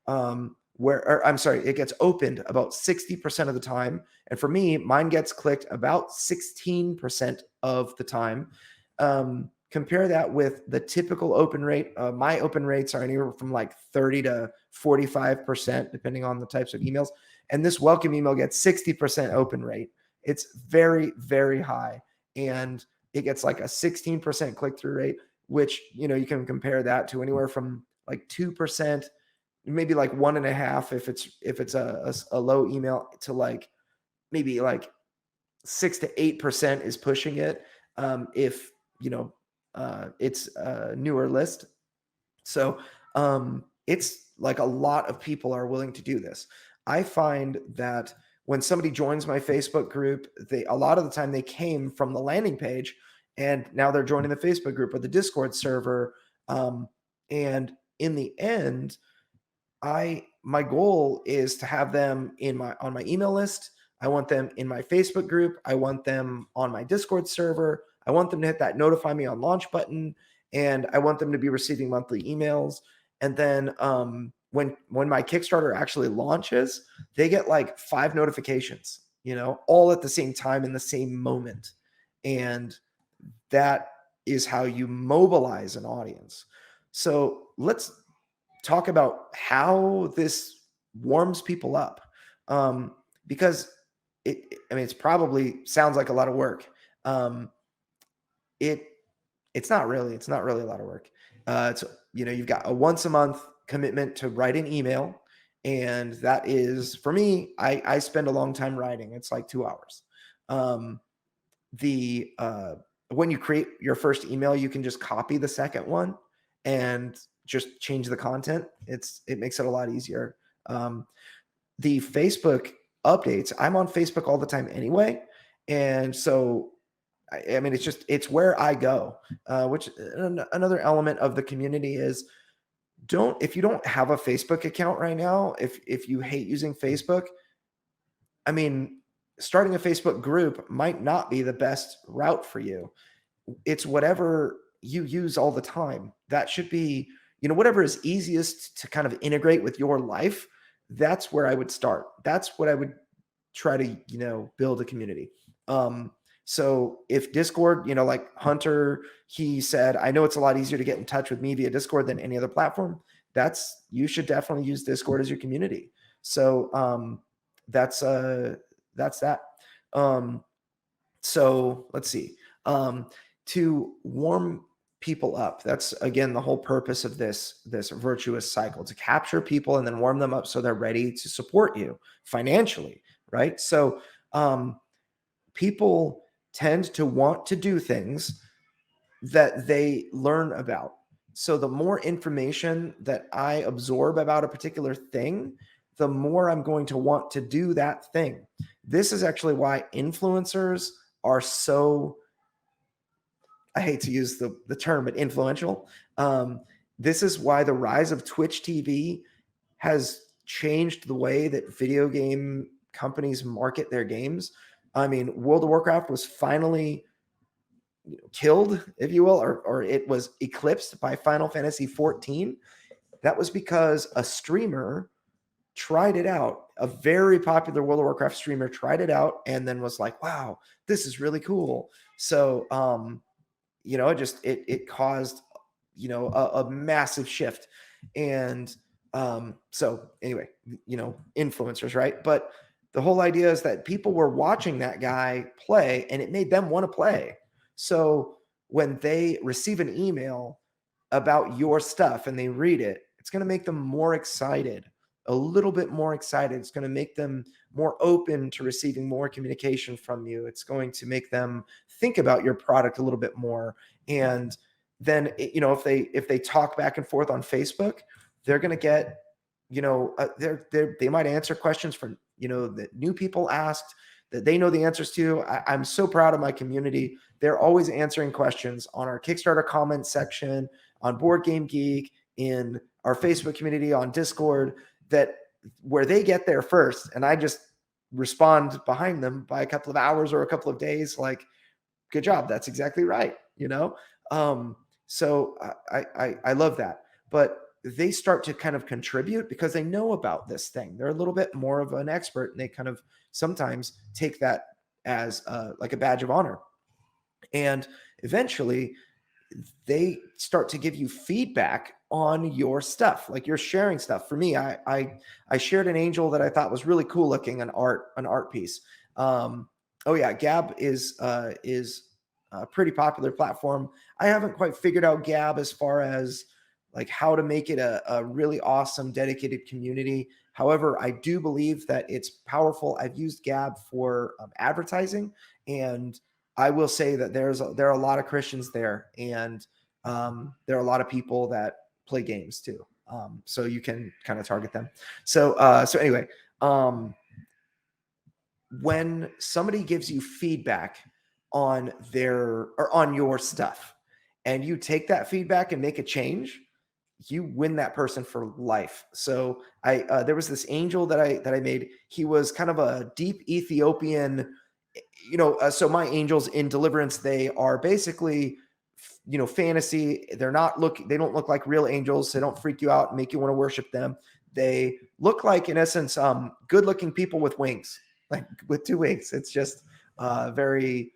It gets opened about 60% of the time. And for me, mine gets clicked about 16% of the time. Compare that with the typical open rate. My open rates are anywhere from like 30 to 45%, depending on the types of emails. And this welcome email gets 60% open rate. It's very, very high. And it gets like a 16% click-through rate, which, you can compare that to anywhere from like 2%, maybe like 1.5 if it's a low email, to like maybe like 6 to 8% is pushing it. If it's a newer list. So it's like a lot of people are willing to do this. I find that when somebody joins my Facebook group, a lot of the time they came from the landing page, and now they're joining the Facebook group or the Discord server. And in the end, my goal is to have them on my email list. I want them in my Facebook group. I want them on my Discord server. I want them to hit that notify me on launch button, and I want them to be receiving monthly emails. And then when my Kickstarter actually launches, they get like 5 notifications, all at the same time in the same moment. And that is how you mobilize an audience. So let's talk about how this warms people up, because it's probably sounds like a lot of work. It's not really a lot of work. It's you've got a once a month commitment to write an email, and that is, for me, I spend a long time writing. It's like 2 hours. When you create your first email, you can just copy the second one and just change the content. It makes it a lot easier. The Facebook updates, I'm on Facebook all the time anyway. And so, it's where I go, which another element of the community is, if you don't have a Facebook account right now, if you hate using Facebook, starting a Facebook group might not be the best route for you. It's whatever you use all the time. That should be, whatever is easiest to kind of integrate with your life. That's where I would start. That's what I would try to, build a community. So if Discord, like Hunter, he said, I know it's a lot easier to get in touch with me via Discord than any other platform. You should definitely use Discord as your community. So that's that. So let's see. To warm people up, that's again the whole purpose of this virtuous cycle, to capture people and then warm them up so they're ready to support you financially, right? So people tend to want to do things that they learn about. So the more information that I absorb about a particular thing, the more I'm going to want to do that thing. This is actually why influencers are so, I hate to use the term, but influential. This is why the rise of Twitch TV has changed the way that video game companies market their games. World of Warcraft was finally killed, if you will, or it was eclipsed by Final Fantasy 14. That was because a streamer tried it out. A very popular World of Warcraft streamer tried it out and then was like, wow, this is really cool. So, it caused, a massive shift. And so anyway, influencers, right? But the whole idea is that people were watching that guy play and it made them want to play. So when they receive an email about your stuff and they read it, it's going to make them more excited, a little bit more excited. It's going to make them more open to receiving more communication from you. It's going to make them think about your product a little bit more. And then, if they talk back and forth on Facebook, they're going to get, they might answer questions from, that new people asked that they know the answers to. I'm so proud of my community. They're always answering questions on our Kickstarter comment section, on Board Game Geek, in our Facebook community, on Discord, where they get there first. And I just respond behind them by a couple of hours or a couple of days, like, good job. That's exactly right. So I love that. But they start to kind of contribute because they know about this thing. They're a little bit more of an expert, and they kind of sometimes take that as like a badge of honor. And eventually they start to give you feedback on your stuff. Like, you're sharing stuff. For me, I shared an angel that I thought was really cool looking, an art piece. Gab is a pretty popular platform. I haven't quite figured out Gab as far as like how to make it a really awesome, dedicated community. However, I do believe that it's powerful. I've used Gab for advertising, and I will say that there are a lot of Christians there, and there are a lot of people that play games too. So you can kind of target them. So anyway, when somebody gives you feedback on your stuff, and you take that feedback and make a change, you win that person for life. So there was this angel that I made. He was kind of a deep Ethiopian, so my angels in Deliverance, they are basically, fantasy. They don't look like real angels. They don't freak you out and make you want to worship them. They look like, in essence, good looking people with wings, like with two wings. It's just very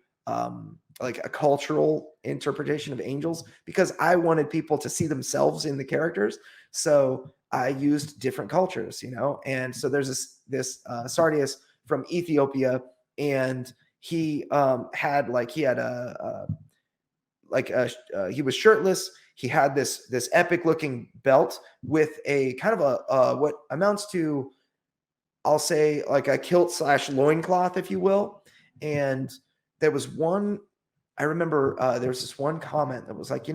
like a cultural interpretation of angels, because I wanted people to see themselves in the characters. So I used different cultures, and so there's this Sardius from Ethiopia, and he he was shirtless. He had this epic looking belt with a kind of a what amounts to, I'll say, like a kilt / loincloth, if you will. And there was one, I remember there was this one comment that was like,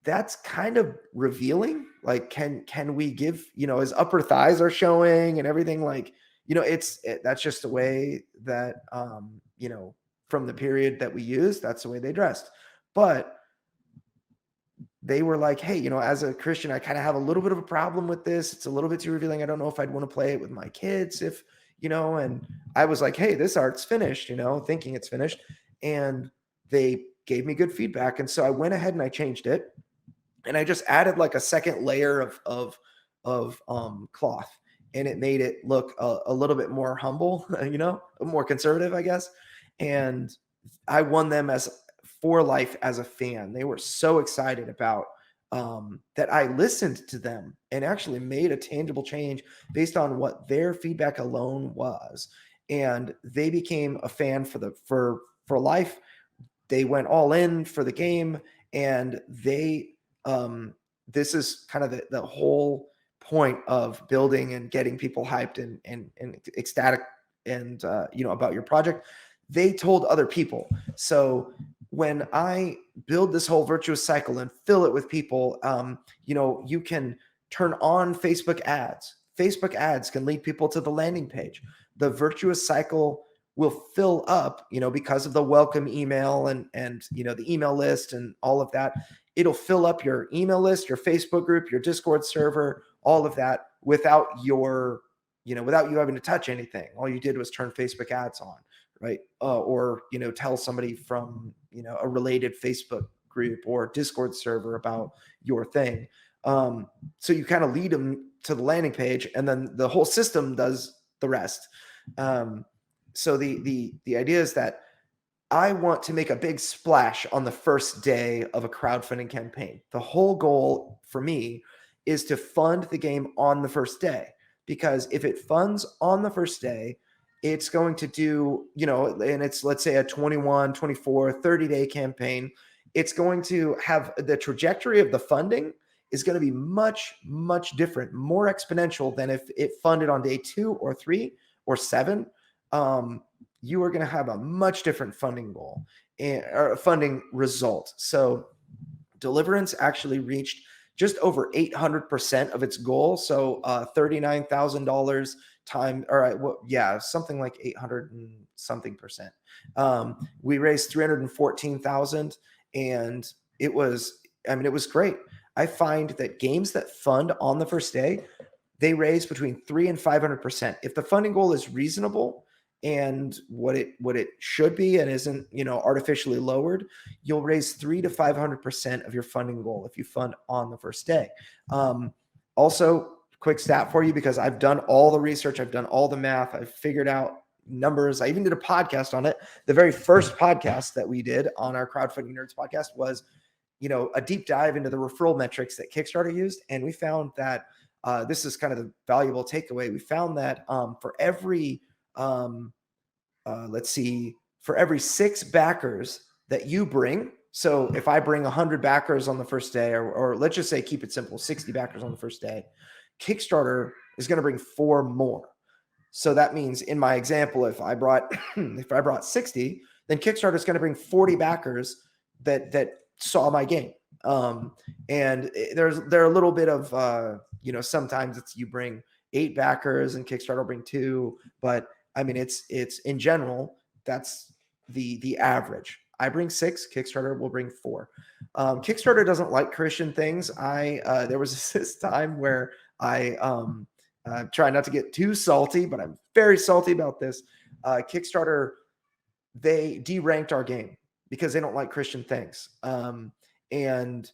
that's kind of revealing. Like, can we give, his upper thighs are showing and everything, like, that's just the way that, from the period that we use, that's the way they dressed. But they were like, hey, as a Christian, I kind of have a little bit of a problem with this. It's a little bit too revealing. I don't know if I'd want to play it with my kids and I was like, hey, this art's finished, thinking it's finished. And they gave me good feedback. And so I went ahead and I changed it. And I just added like a second layer of cloth, and it made it look a little bit more humble, more conservative, I guess. And I won them for life as a fan. They were so excited about that I listened to them and actually made a tangible change based on what their feedback alone was. And they became a fan for life. They went all in for the game, and this is kind of the whole point of building and getting people hyped and ecstatic and about your project. They told other people. So when I build this whole virtuous cycle and fill it with people, you can turn on Facebook ads. Facebook ads can lead people to the landing page. The virtuous cycle will fill up, because of the welcome email and the email list and all of that. It'll fill up your email list, your Facebook group, your Discord server, all of that without you having to touch anything. All you did was turn Facebook ads on, right? Or tell somebody from a related Facebook group or Discord server about your thing. So you kind of lead them to the landing page, and then the whole system does the rest. So the idea is that I want to make a big splash on the first day of a crowdfunding campaign. The whole goal for me is to fund the game on the first day, because if it funds on the first day, it's going to do, and it's, let's say, a 21, 24, 30-day campaign. It's going to have the trajectory of the funding is going to be much, much different, more exponential than if it funded on day 2 or 3 or 7. You are going to have a much different funding goal or funding result. So Deliverance actually reached just over 800% of its goal. So $39,000 time. All right. Well, yeah, something like 800 and something percent. We raised 314,000, and it was great. I find that games that fund on the first day, they raise between 300 and 500%. If the funding goal is reasonable and what it should be and isn't, artificially lowered, you'll raise 300 to 500% of your funding goal if you fund on the first day. Also, quick stat for you, because I've done all the research, I've done all the math, I've figured out numbers. I even did a podcast on it. The very first podcast that we did on our Crowdfunding Nerds podcast was, a deep dive into the referral metrics that Kickstarter used. And we found that this is kind of the valuable takeaway. We found that for every 6 backers that you bring, So if I bring 100 backers on the first day, or let's just say keep it simple, 60 backers on the first day, Kickstarter is going to bring 4 more. So that means in my example, if I brought 60, then Kickstarter is going to bring 40 backers that saw my game. And there are a little bit of sometimes it's you bring 8 backers and Kickstarter will bring 2, but I mean it's in general that's the average. I bring 6, Kickstarter will bring 4. Kickstarter doesn't like Christian things. There was this time where I try not to get too salty, but I'm very salty about this. Kickstarter, they deranked our game because they don't like Christian things. And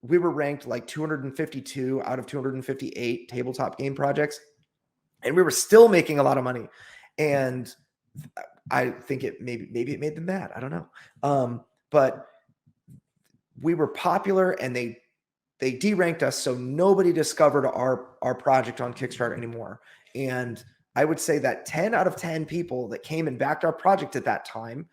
we were ranked like 252 out of 258 tabletop game projects. And we were still making a lot of money. And I think maybe it made them mad. I don't know. But we were popular and they deranked us, so nobody discovered our project on Kickstarter anymore. And I would say that 10 out of 10 people that came and backed our project at that time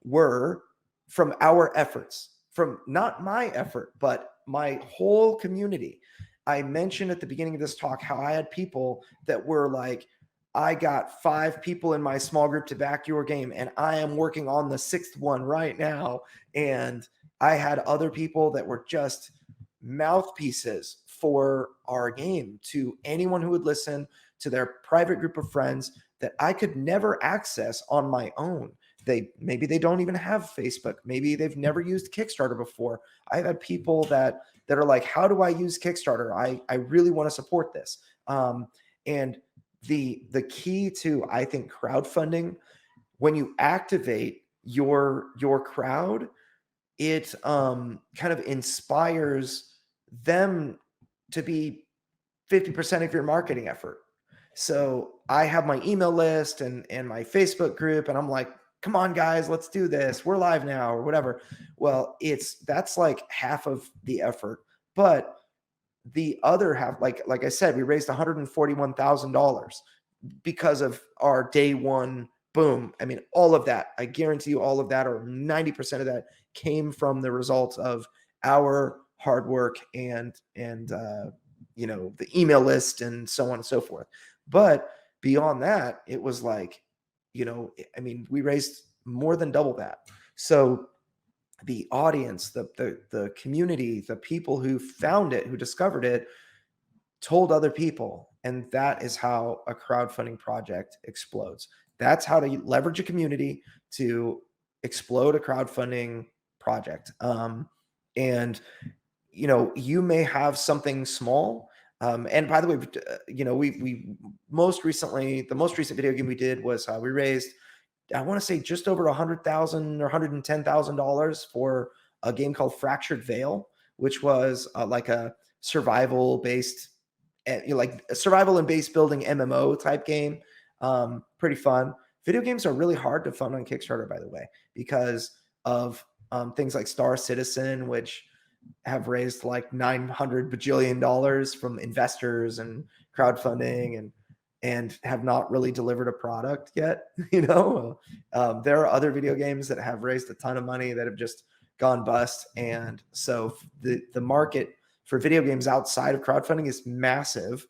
were from our efforts, from not my effort, but my whole community. I mentioned at the beginning of this talk how I had people that were like, I got 5 people in my small group to back your game, and I am working on the 6th one right now. And I had other people that were just mouthpieces for our game to anyone who would listen, to their private group of friends that I could never access on my own. Maybe they don't even have Facebook. Maybe they've never used Kickstarter before. I've had people that are like, how do I use Kickstarter? I really want to support this. And the key to, I think, crowdfunding, when you activate your crowd, it kind of inspires them to be 50% of your marketing effort. So I have my email list and my Facebook group, and I'm like, come on guys, let's do this. We're live now or whatever. Well, that's like half of the effort, but the other half, like I said, we raised $141,000 because of our day one boom. I mean, all of that, I guarantee you all of that, or 90% of that came from the results of our hard work and the email list and so on and so forth. But beyond that, it was like, I mean, we raised more than double that. So the audience, the community, the people who found it, who discovered it, told other people. And that is how a crowdfunding project explodes. That's how to leverage a community to explode a crowdfunding project. And you may have something small. And by the way, we most recently, the most recent video game we did was we raised, I want to say, just over $100,000 or $110,000 for a game called Fractured Veil, which was like a survival-based, like a survival and base building MMO type game. Pretty fun. Video games are really hard to fund on Kickstarter, by the way, because of things like Star Citizen, which have raised like $900 bajillion from investors and crowdfunding and have not really delivered a product yet. There are other video games that have raised a ton of money that have just gone bust. And so the market for video games outside of crowdfunding is massive,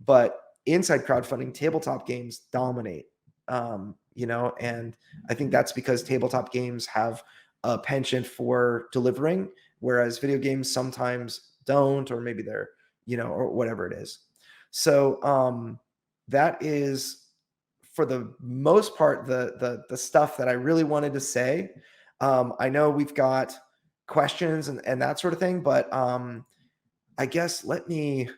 but inside crowdfunding, tabletop games dominate. And I think that's because tabletop games have a penchant for delivering, whereas video games sometimes don't, or maybe they're, or whatever it is. So that is, for the most part, the stuff that I really wanted to say. I know we've got questions and that sort of thing, but I guess let me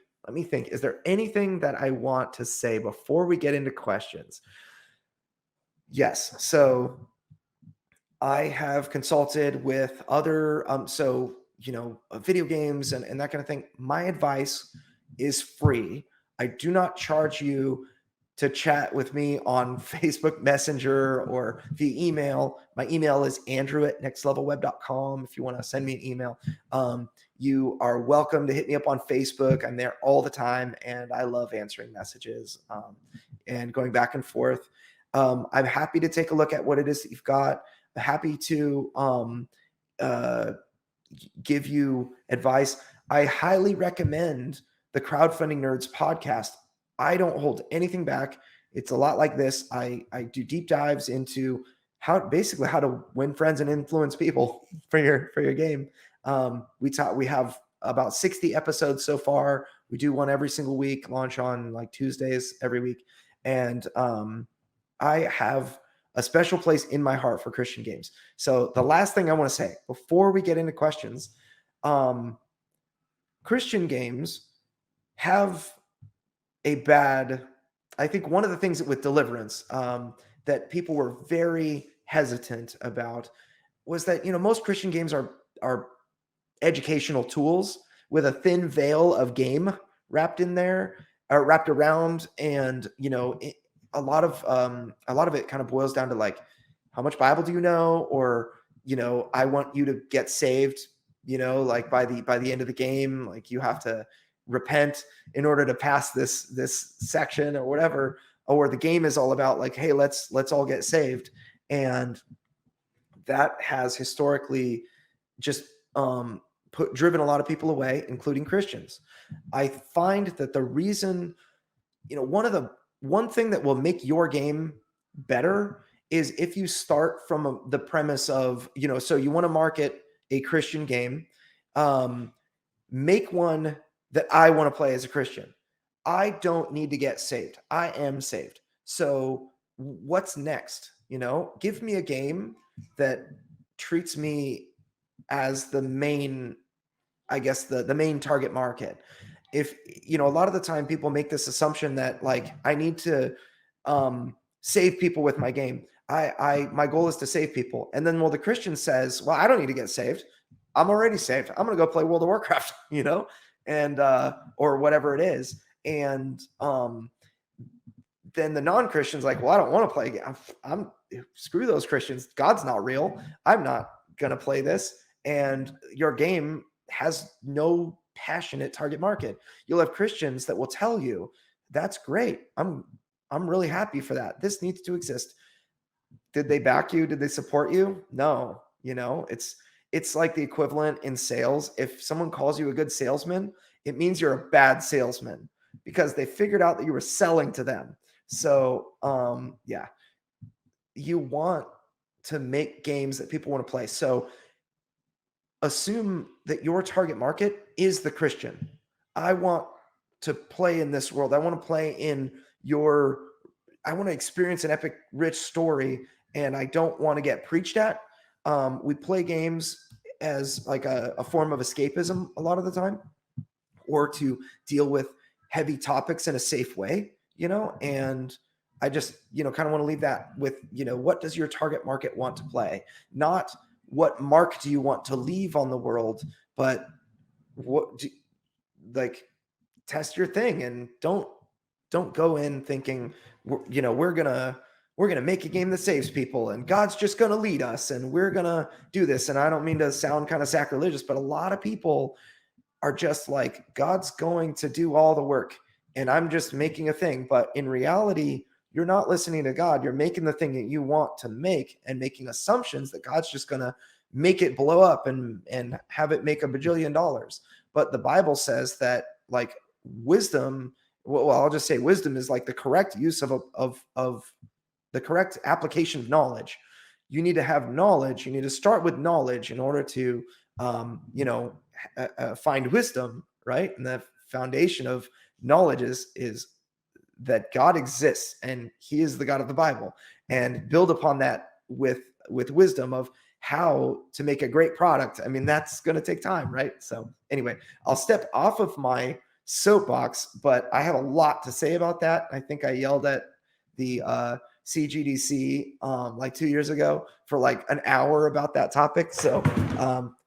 think. Is there anything that I want to say before we get into questions? Yes. So I have consulted with other, video games and that kind of thing. My advice is free. I do not charge you to chat with me on Facebook Messenger or via email. My email is andrew@nextlevelweb.com if you want to send me an email. You are welcome to hit me up on Facebook. I'm there all the time, and I love answering messages and going back and forth. I'm happy to take a look at what it is that you've got. happy to uh, give you advice. I highly recommend the Crowdfunding Nerds podcast. I don't hold anything back. It's a lot like this. I do deep dives into how to win friends and influence people for your game. We have about 60 episodes so far. We do one every single week, launch on like Tuesdays every week. And I have a special place in my heart for Christian games. So the last thing I want to say before we get into questions, Christian games have a bad, I think one of the things with Deliverance that people were very hesitant about was that, most Christian games are educational tools with a thin veil of game wrapped in there or wrapped around. And, a lot of it kind of boils down to like, how much Bible do you know? Or, I want you to get saved, like by the end of the game, like you have to repent in order to pass this section or whatever. Or the game is all about like, hey, let's all get saved. And that has historically just driven a lot of people away, including Christians. I find that the reason, one thing that will make your game better is if you start from the premise of, so you want to market a Christian game, make one that I want to play as a Christian. I don't need to get saved. I am saved. So what's next? Give me a game that treats me as the main, I guess, the main target market. If, a lot of the time people make this assumption that like, I need to save people with my game. My goal is to save people. And then, the Christian says, well, I don't need to get saved. I'm already saved. I'm going to go play World of Warcraft, and, or whatever it is. And, then the non-Christian's like, well, I don't want to play. I'm screw those Christians. God's not real. I'm not going to play this. And your game has no passionate target market. You'll have Christians that will tell you, that's great. I'm really happy for that. This needs to exist. Did they back you? Did they support you? No. It's like the equivalent in sales. If someone calls you a good salesman, it means you're a bad salesman because they figured out that you were selling to them. So, yeah, you want to make games that people want to play. So assume that your target market is the Christian. I want to play in this world. I want to play in I want to experience an epic, rich story, and I don't want to get preached at. We play games as like a form of escapism a lot of the time, or to deal with heavy topics in a safe way, and I just, kind of want to leave that with, what does your target market want to play? Not what mark do you want to leave on the world, but test your thing and don't go in thinking, we're going to make a game that saves people and God's just going to lead us and we're going to do this. And I don't mean to sound kind of sacrilegious, but a lot of people are just like, God's going to do all the work and I'm just making a thing. But in reality, you're not listening to God. You're making the thing that you want to make and making assumptions that God's just going to make it blow up and have it make $1 bajillion. But the Bible says that like wisdom, well, I'll just say wisdom is like the correct use of the correct application of knowledge. You need to have knowledge. You need to start with knowledge in order to, find wisdom, right? And the foundation of knowledge is that God exists and he is the God of the Bible, and build upon that with wisdom of how to make a great product. I mean, that's going to take time, right? So anyway, I'll step off of my soapbox, but I have a lot to say about that. I think I yelled at the CGDC like 2 years ago for like an hour about that topic. So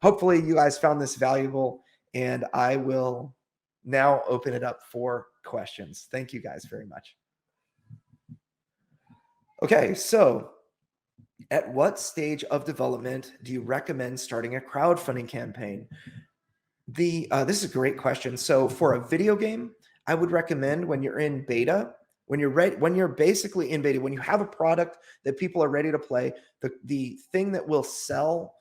hopefully you guys found this valuable, and I will now open it up for questions. Thank you guys very much. Okay, so at what stage of development do you recommend starting a crowdfunding campaign? This is a great question. So for a video game, I would recommend when you're in beta, When you're ready, when you're basically in beta, when you have a product that people are ready to play, the thing that will sell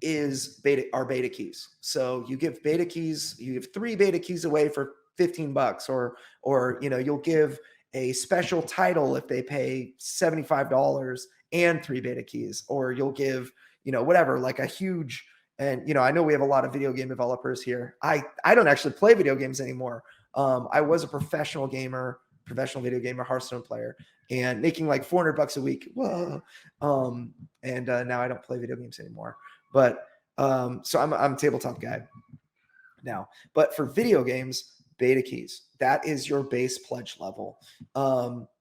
is beta keys. So you give beta keys, you give 3 beta keys away for $15, or you'll give a special title if they pay $75 and 3 beta keys, or you'll give whatever, like a huge. And I know we have a lot of video game developers here. I don't actually play video games anymore. I was a professional video gamer, Hearthstone player, and making like $400 a week. Whoa. And now I don't play video games anymore. But so I'm a tabletop guy now. But for video games, beta keys, that is your base pledge level.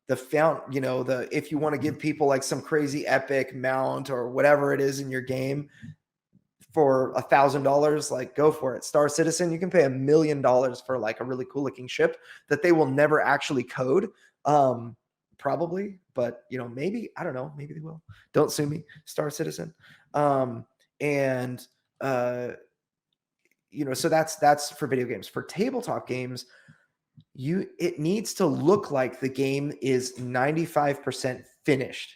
If you want to give people like some crazy epic mount or whatever it is in your game for $1,000, like go for it. Star Citizen, you can pay $1 million for like a really cool looking ship that they will never actually code. Probably, but maybe, I don't know, maybe they will. Don't sue me, Star Citizen. So that's for video games. For tabletop games, it needs to look like the game is 95% finished.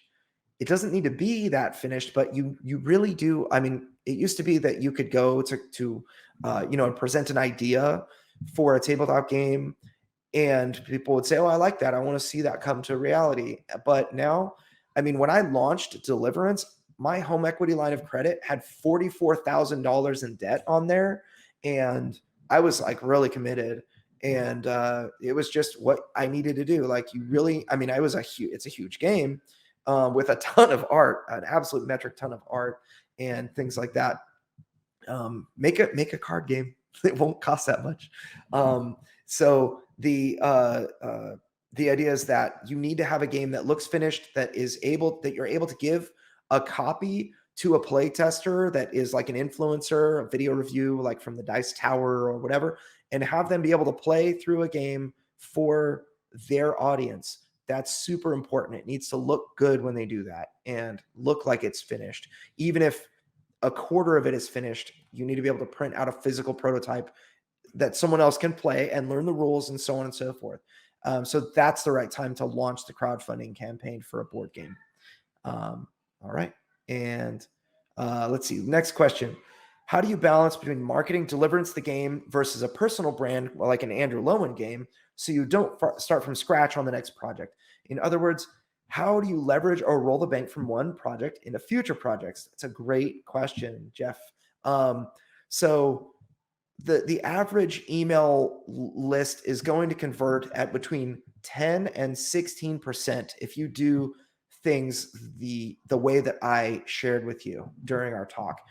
It doesn't need to be that finished, but you really do. I mean, it used to be that you could go to and present an idea for a tabletop game, and people would say, "Oh, I like that. I want to see that come to reality." But now, I mean, when I launched Deliverance, my home equity line of credit had $44,000 in debt on there, and I was like really committed. And it was just what I needed to do. Like it's a huge game with a ton of art, an absolute metric ton of art and things like that. Make a card game. It won't cost that much. So the idea is that you need to have a game that looks finished, that you're able to give a copy to a play tester that is like an influencer, a video review, like from the Dice Tower or whatever, and have them be able to play through a game for their audience. That's super important. It needs to look good when they do that and look like it's finished. Even if a quarter of it is finished, you need to be able to print out a physical prototype that someone else can play and learn the rules and so on and so forth. So that's the right time to launch the crowdfunding campaign for a board game. All right. And let's see. Next question. How do you balance between marketing Deliverance the game versus a personal brand like an Andrew Lowen game, so you don't start from scratch on the next project? In other words, how do you leverage or roll the bank from one project into future projects? That's a great question, Jeff. So the average email list is going to convert at between 10 and 16% if you do things the way that I shared with you during our talk.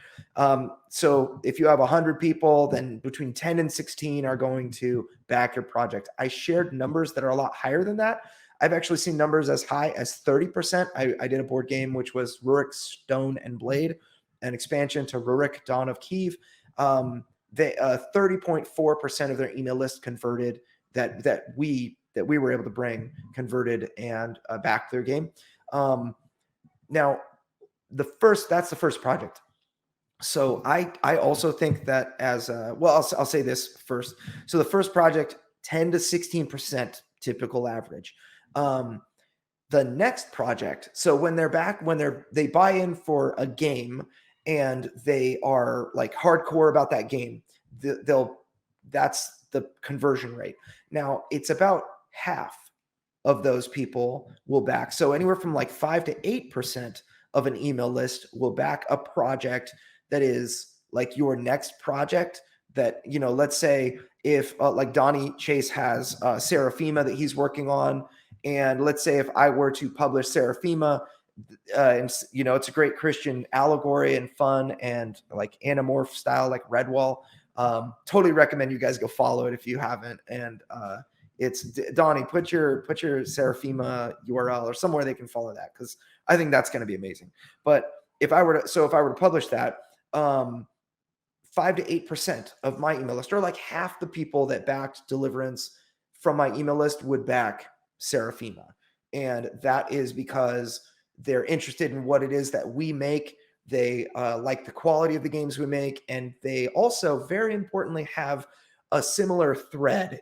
So if you have 100 people, then between 10 and 16 are going to back your project. I shared numbers that are a lot higher than that. I've actually seen numbers as high as 30%. I did a board game, which was Rurik Stone and Blade, an expansion to Rurik Dawn of Kiev. 30.4% of their email list converted that we were able to bring converted and backed their game. Now that's the first project. So I also think that I'll say this first. So the first project, 10 to 16% typical average. The next project, so when they buy in for a game and they are like hardcore about that game, that's the conversion rate. Now it's about half of those people will back. So anywhere from like 5 to 8% of an email list will back a project that is like your next project that, let's say if like Donnie Chase has Seraphima that he's working on. And let's say if I were to publish Seraphima, it's a great Christian allegory and fun and like Animorph style, like Redwall. Totally recommend you guys go follow it if you haven't. And it's Donnie, put your Seraphima URL or somewhere they can follow that, because I think that's going to be amazing. But if I were to publish that, 5 to 8% of my email list, or like half the people that backed Deliverance from my email list, would back Seraphima. And that is because they're interested in what it is that we make. They like the quality of the games we make. And they also, very importantly, have a similar thread.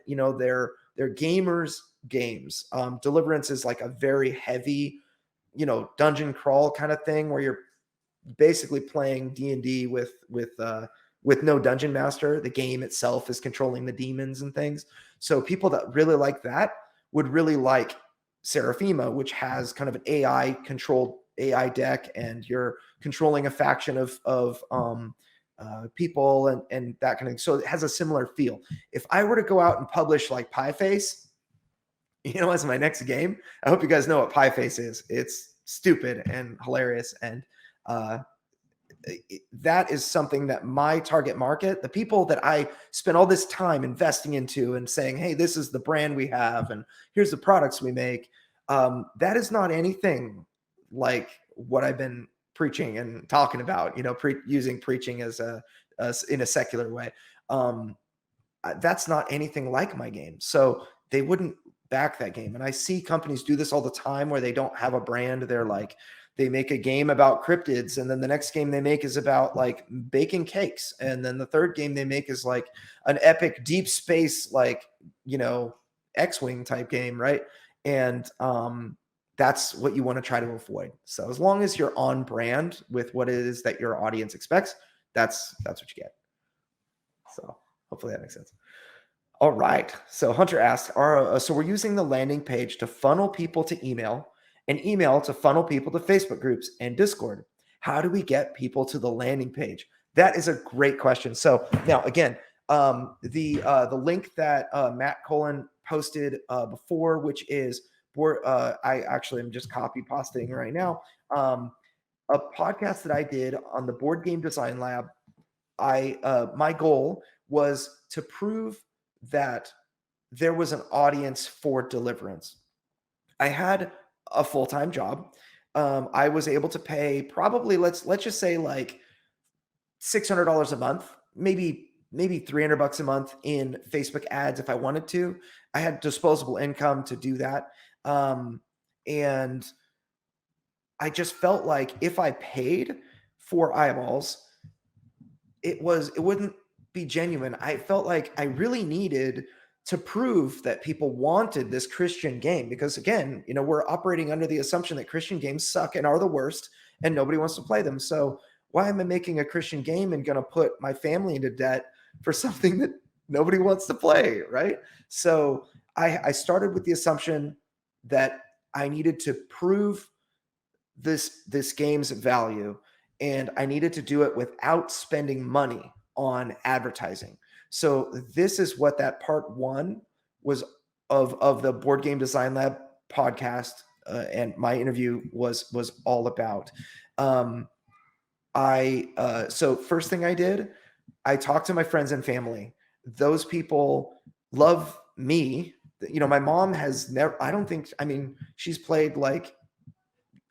They're gamers games. Deliverance is like a very heavy, dungeon crawl kind of thing where you're basically playing D&D with no dungeon master. The game itself is controlling the demons and things. So people that really like that would really like Seraphima, which has kind of an AI controlled AI deck, and you're controlling a faction of people and that kind of thing. So it has a similar feel. If I were to go out and publish like Pie Face, as my next game, I hope you guys know what Pie Face is. It's stupid and hilarious, and that is something that my target market, the people that I spent all this time investing into and saying, hey, this is the brand we have and here's the products we make, that is not anything like what I've been preaching and talking about, using preaching as in a secular way. That's not anything like my game. So they wouldn't back that game. And I see companies do this all the time where they don't have a brand. They're like, they make a game about cryptids, and then the next game they make is about like baking cakes, and then the third game they make is like an epic deep space, like, X-Wing type game, right? And that's what you want to try to avoid. So as long as you're on brand with what it is that your audience expects, that's what you get. So hopefully that makes sense. All right. So Hunter asked, so we're using the landing page to funnel people to email, and email to funnel people to Facebook groups and Discord. How do we get people to the landing page? That is a great question. So now, again, the link that Matt Cullen posted before, which is I actually am just copy pasting right now, a podcast that I did on the Board Game Design Lab. My goal was to prove that there was an audience for Deliverance. I had a full-time job. I was able to pay probably, let's just say like $600 a month, maybe $300 a month in Facebook ads if I wanted to. I had disposable income to do that. And I just felt like if I paid for eyeballs, it wouldn't be genuine. I felt like I really needed to prove that people wanted this Christian game, because again, we're operating under the assumption that Christian games suck and are the worst and nobody wants to play them. So why am I making a Christian game and going to put my family into debt for something that nobody wants to play, right? So I started with the assumption that I needed to prove this game's value, and I needed to do it without spending money on advertising. So this is what that part one was of the Board Game Design Lab podcast and my interview was all about. So first thing I did, I talked to my friends and family. Those people love me. My mom has never, she's played like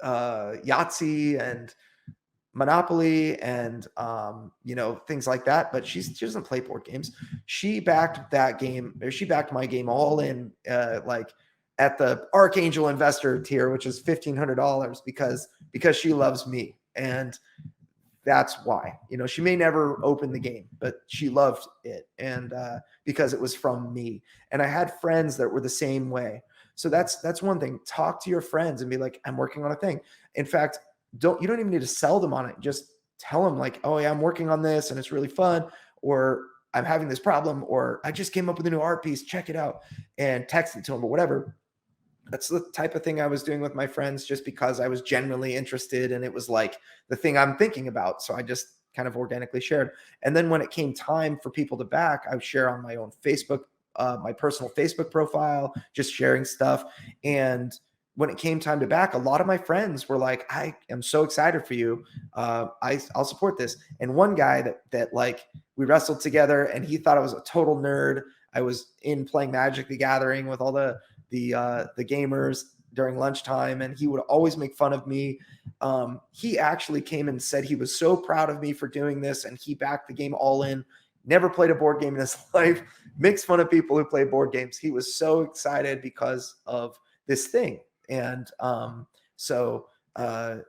Yahtzee and Monopoly and things like that, but she doesn't play board games. She backed that game, or she backed my game all in like at the Archangel Investor tier, which is $1,500 because she loves me, and that's why. She may never open the game, but she loved it, and because it was from me. And I had friends that were the same way. So that's one thing. Talk to your friends and be like, I'm working on a thing. In fact, you don't even need to sell them on it. Just tell them like, oh yeah, I'm working on this and it's really fun, or I'm having this problem, or I just came up with a new art piece, check it out, and text it to them or whatever. That's the type of thing I was doing with my friends, just because I was genuinely interested and it was like the thing I'm thinking about. So I just kind of organically shared. And then when it came time for people to back, I would share on my own Facebook, my personal Facebook profile, just sharing stuff. And when it came time to back, a lot of my friends were like, I am so excited for you. I'll support this. And one guy that like we wrestled together, and he thought I was a total nerd. I was in playing Magic the Gathering with all the gamers during lunchtime, and he would always make fun of me. He actually came and said he was so proud of me for doing this, and he backed the game all in. Never played a board game in his life. Makes fun of people who play board games. He was so excited because of this thing. And that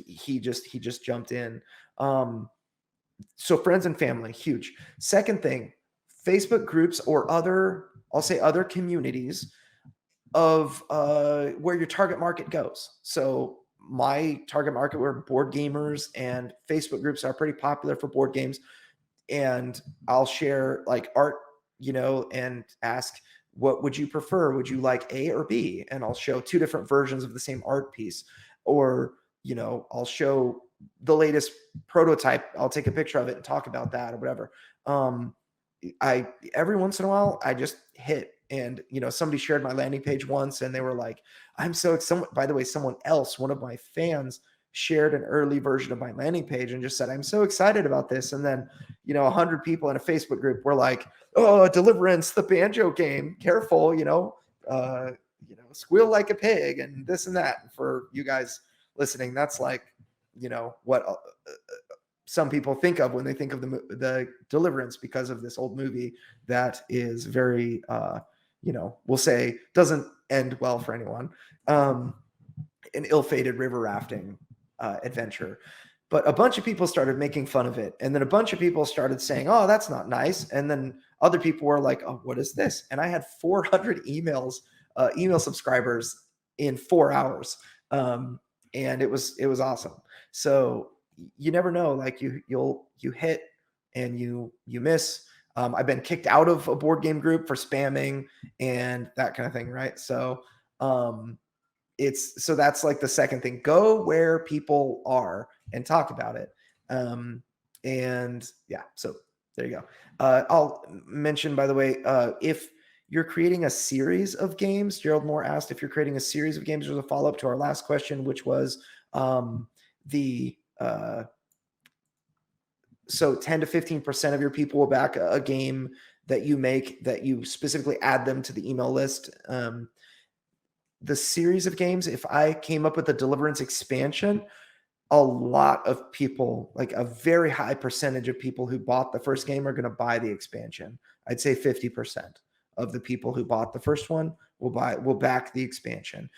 he just jumped in. So friends and family, huge. Second thing, Facebook groups or other communities. of where your target market goes. So my target market were board gamers, and Facebook groups are pretty popular for board games. And I'll share like art, and ask, what would you prefer? Would you like A or B? And I'll show two different versions of the same art piece. Or, I'll show the latest prototype. I'll take a picture of it and talk about that or whatever. I every once in a while I just hit, and somebody shared my landing page once, and they were like, I'm so excited. By the way, someone else, one of my fans, shared an early version of my landing page and just said, I'm so excited about this. And then 100 people in a Facebook group were like, oh, Deliverance, the banjo game, careful, squeal like a pig and this and that. For you guys listening, that's like what some people think of when they think of the Deliverance, because of this old movie that is very, we'll say doesn't end well for anyone. An ill-fated river rafting adventure. But a bunch of people started making fun of it. And then a bunch of people started saying, oh, that's not nice. And then other people were like, oh, what is this? And I had 400 email subscribers in 4 hours. And it was awesome. So you never know, like you hit and you miss. I've been kicked out of a board game group for spamming and that kind of thing, right? So that's like the second thing. Go where people are and talk about it. And yeah, so there you go. I'll mention, by the way, if you're creating a series of games, Gerald Moore asked if you're creating a series of games. There's a follow-up to our last question, which was so 10 to 15% of your people will back a game that you make, that you specifically add them to the email list. The series of games, if I came up with a Deliverance expansion, a lot of people, like a very high percentage of people who bought the first game, are going to buy the expansion. I'd say 50% of the people who bought the first one will back the expansion.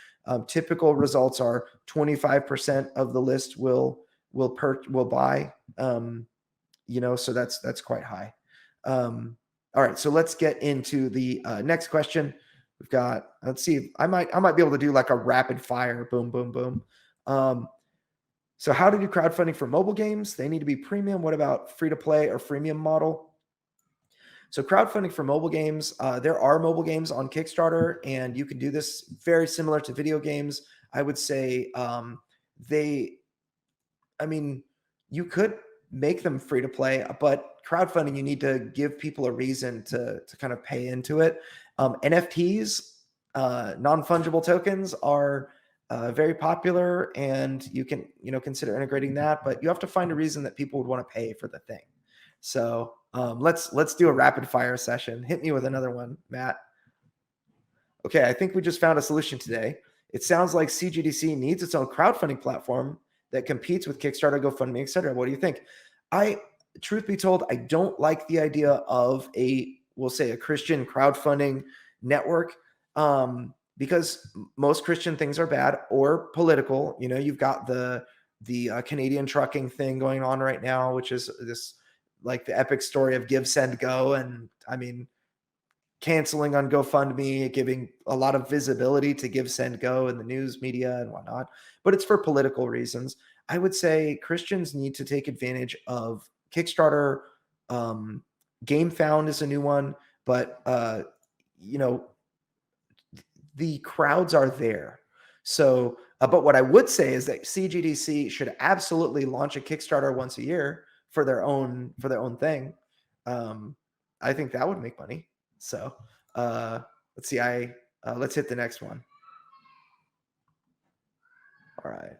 Typical results are 25% of the list will buy. So that's quite high. All right, so let's get into the next question. We've got, let's see, I might be able to do like a rapid fire, boom, boom, boom. So how to do crowdfunding for mobile games? They need to be premium. What about free to play or freemium model? So crowdfunding for mobile games, there are mobile games on Kickstarter, and you can do this very similar to video games. I would say you could make them free to play, but crowdfunding, you need to give people a reason to kind of pay into it. NFTs, non-fungible tokens, are very popular, and you can consider integrating that, but you have to find a reason that people would want to pay for the thing. So let's do a rapid fire session. Hit me with another one, Matt. Okay, I think we just found a solution today. It sounds like CGDC needs its own crowdfunding platform that competes with Kickstarter, GoFundMe, etc. What do you think? Truth be told, I don't like the idea of we'll say a Christian crowdfunding network, because most Christian things are bad or political. You've got the Canadian trucking thing going on right now, which is this like the epic story of give, send, go. And I mean, canceling on GoFundMe, giving a lot of visibility to give, send, go in the news media and whatnot, but it's for political reasons. I would say Christians need to take advantage of Kickstarter. GameFound is a new one, but the crowds are there. So, but what I would say is that CGDC should absolutely launch a Kickstarter once a year for their own thing. I think that would make money. So let's see. Let's hit the next one. All right.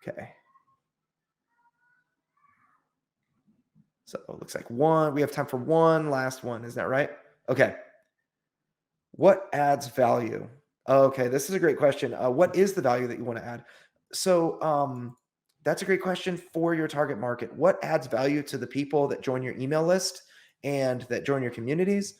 Okay. So it looks like we have time for one last one. Is that right? Okay. What adds value? Okay, this is a great question. What is the value that you want to add? So that's a great question for your target market. What adds value to the people that join your email list and that join your communities?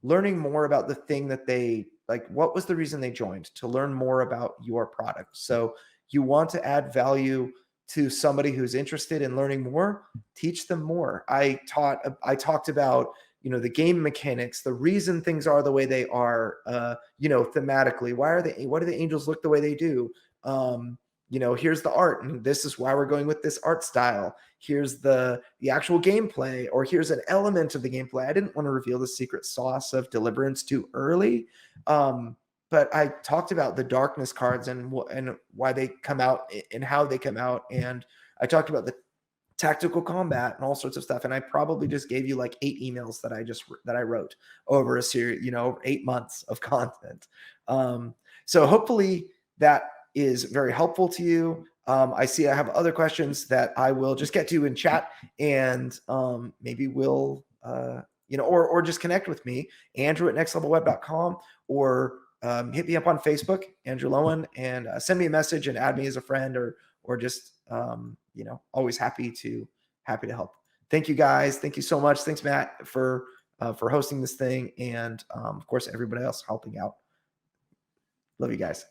Learning more about the thing that they like. What was the reason they joined? To learn more about your product. So you want to add value to somebody who's interested in learning more. Teach them more. I talked about the game mechanics, the reason things are the way they are, thematically. Why do the angels look the way they do? Here's the art, and this is why we're going with this art style. Here's the actual gameplay, or here's an element of the gameplay. I didn't want to reveal the secret sauce of Deliverance too early. But I talked about the darkness cards and why they come out and how they come out. And I talked about the tactical combat and all sorts of stuff. And I probably just gave you like 8 emails that I wrote over a series, over 8 months of content. So hopefully that is very helpful to you. I see I have other questions that I will just get to in chat, and maybe we'll, or just connect with me, Andrew at nextlevelweb.com, or hit me up on Facebook, Andrew Lowen, and send me a message and add me as a friend, or just, always happy to help. Thank you guys. Thank you so much. Thanks, Matt, for hosting this thing. And of course, everybody else helping out. Love you guys.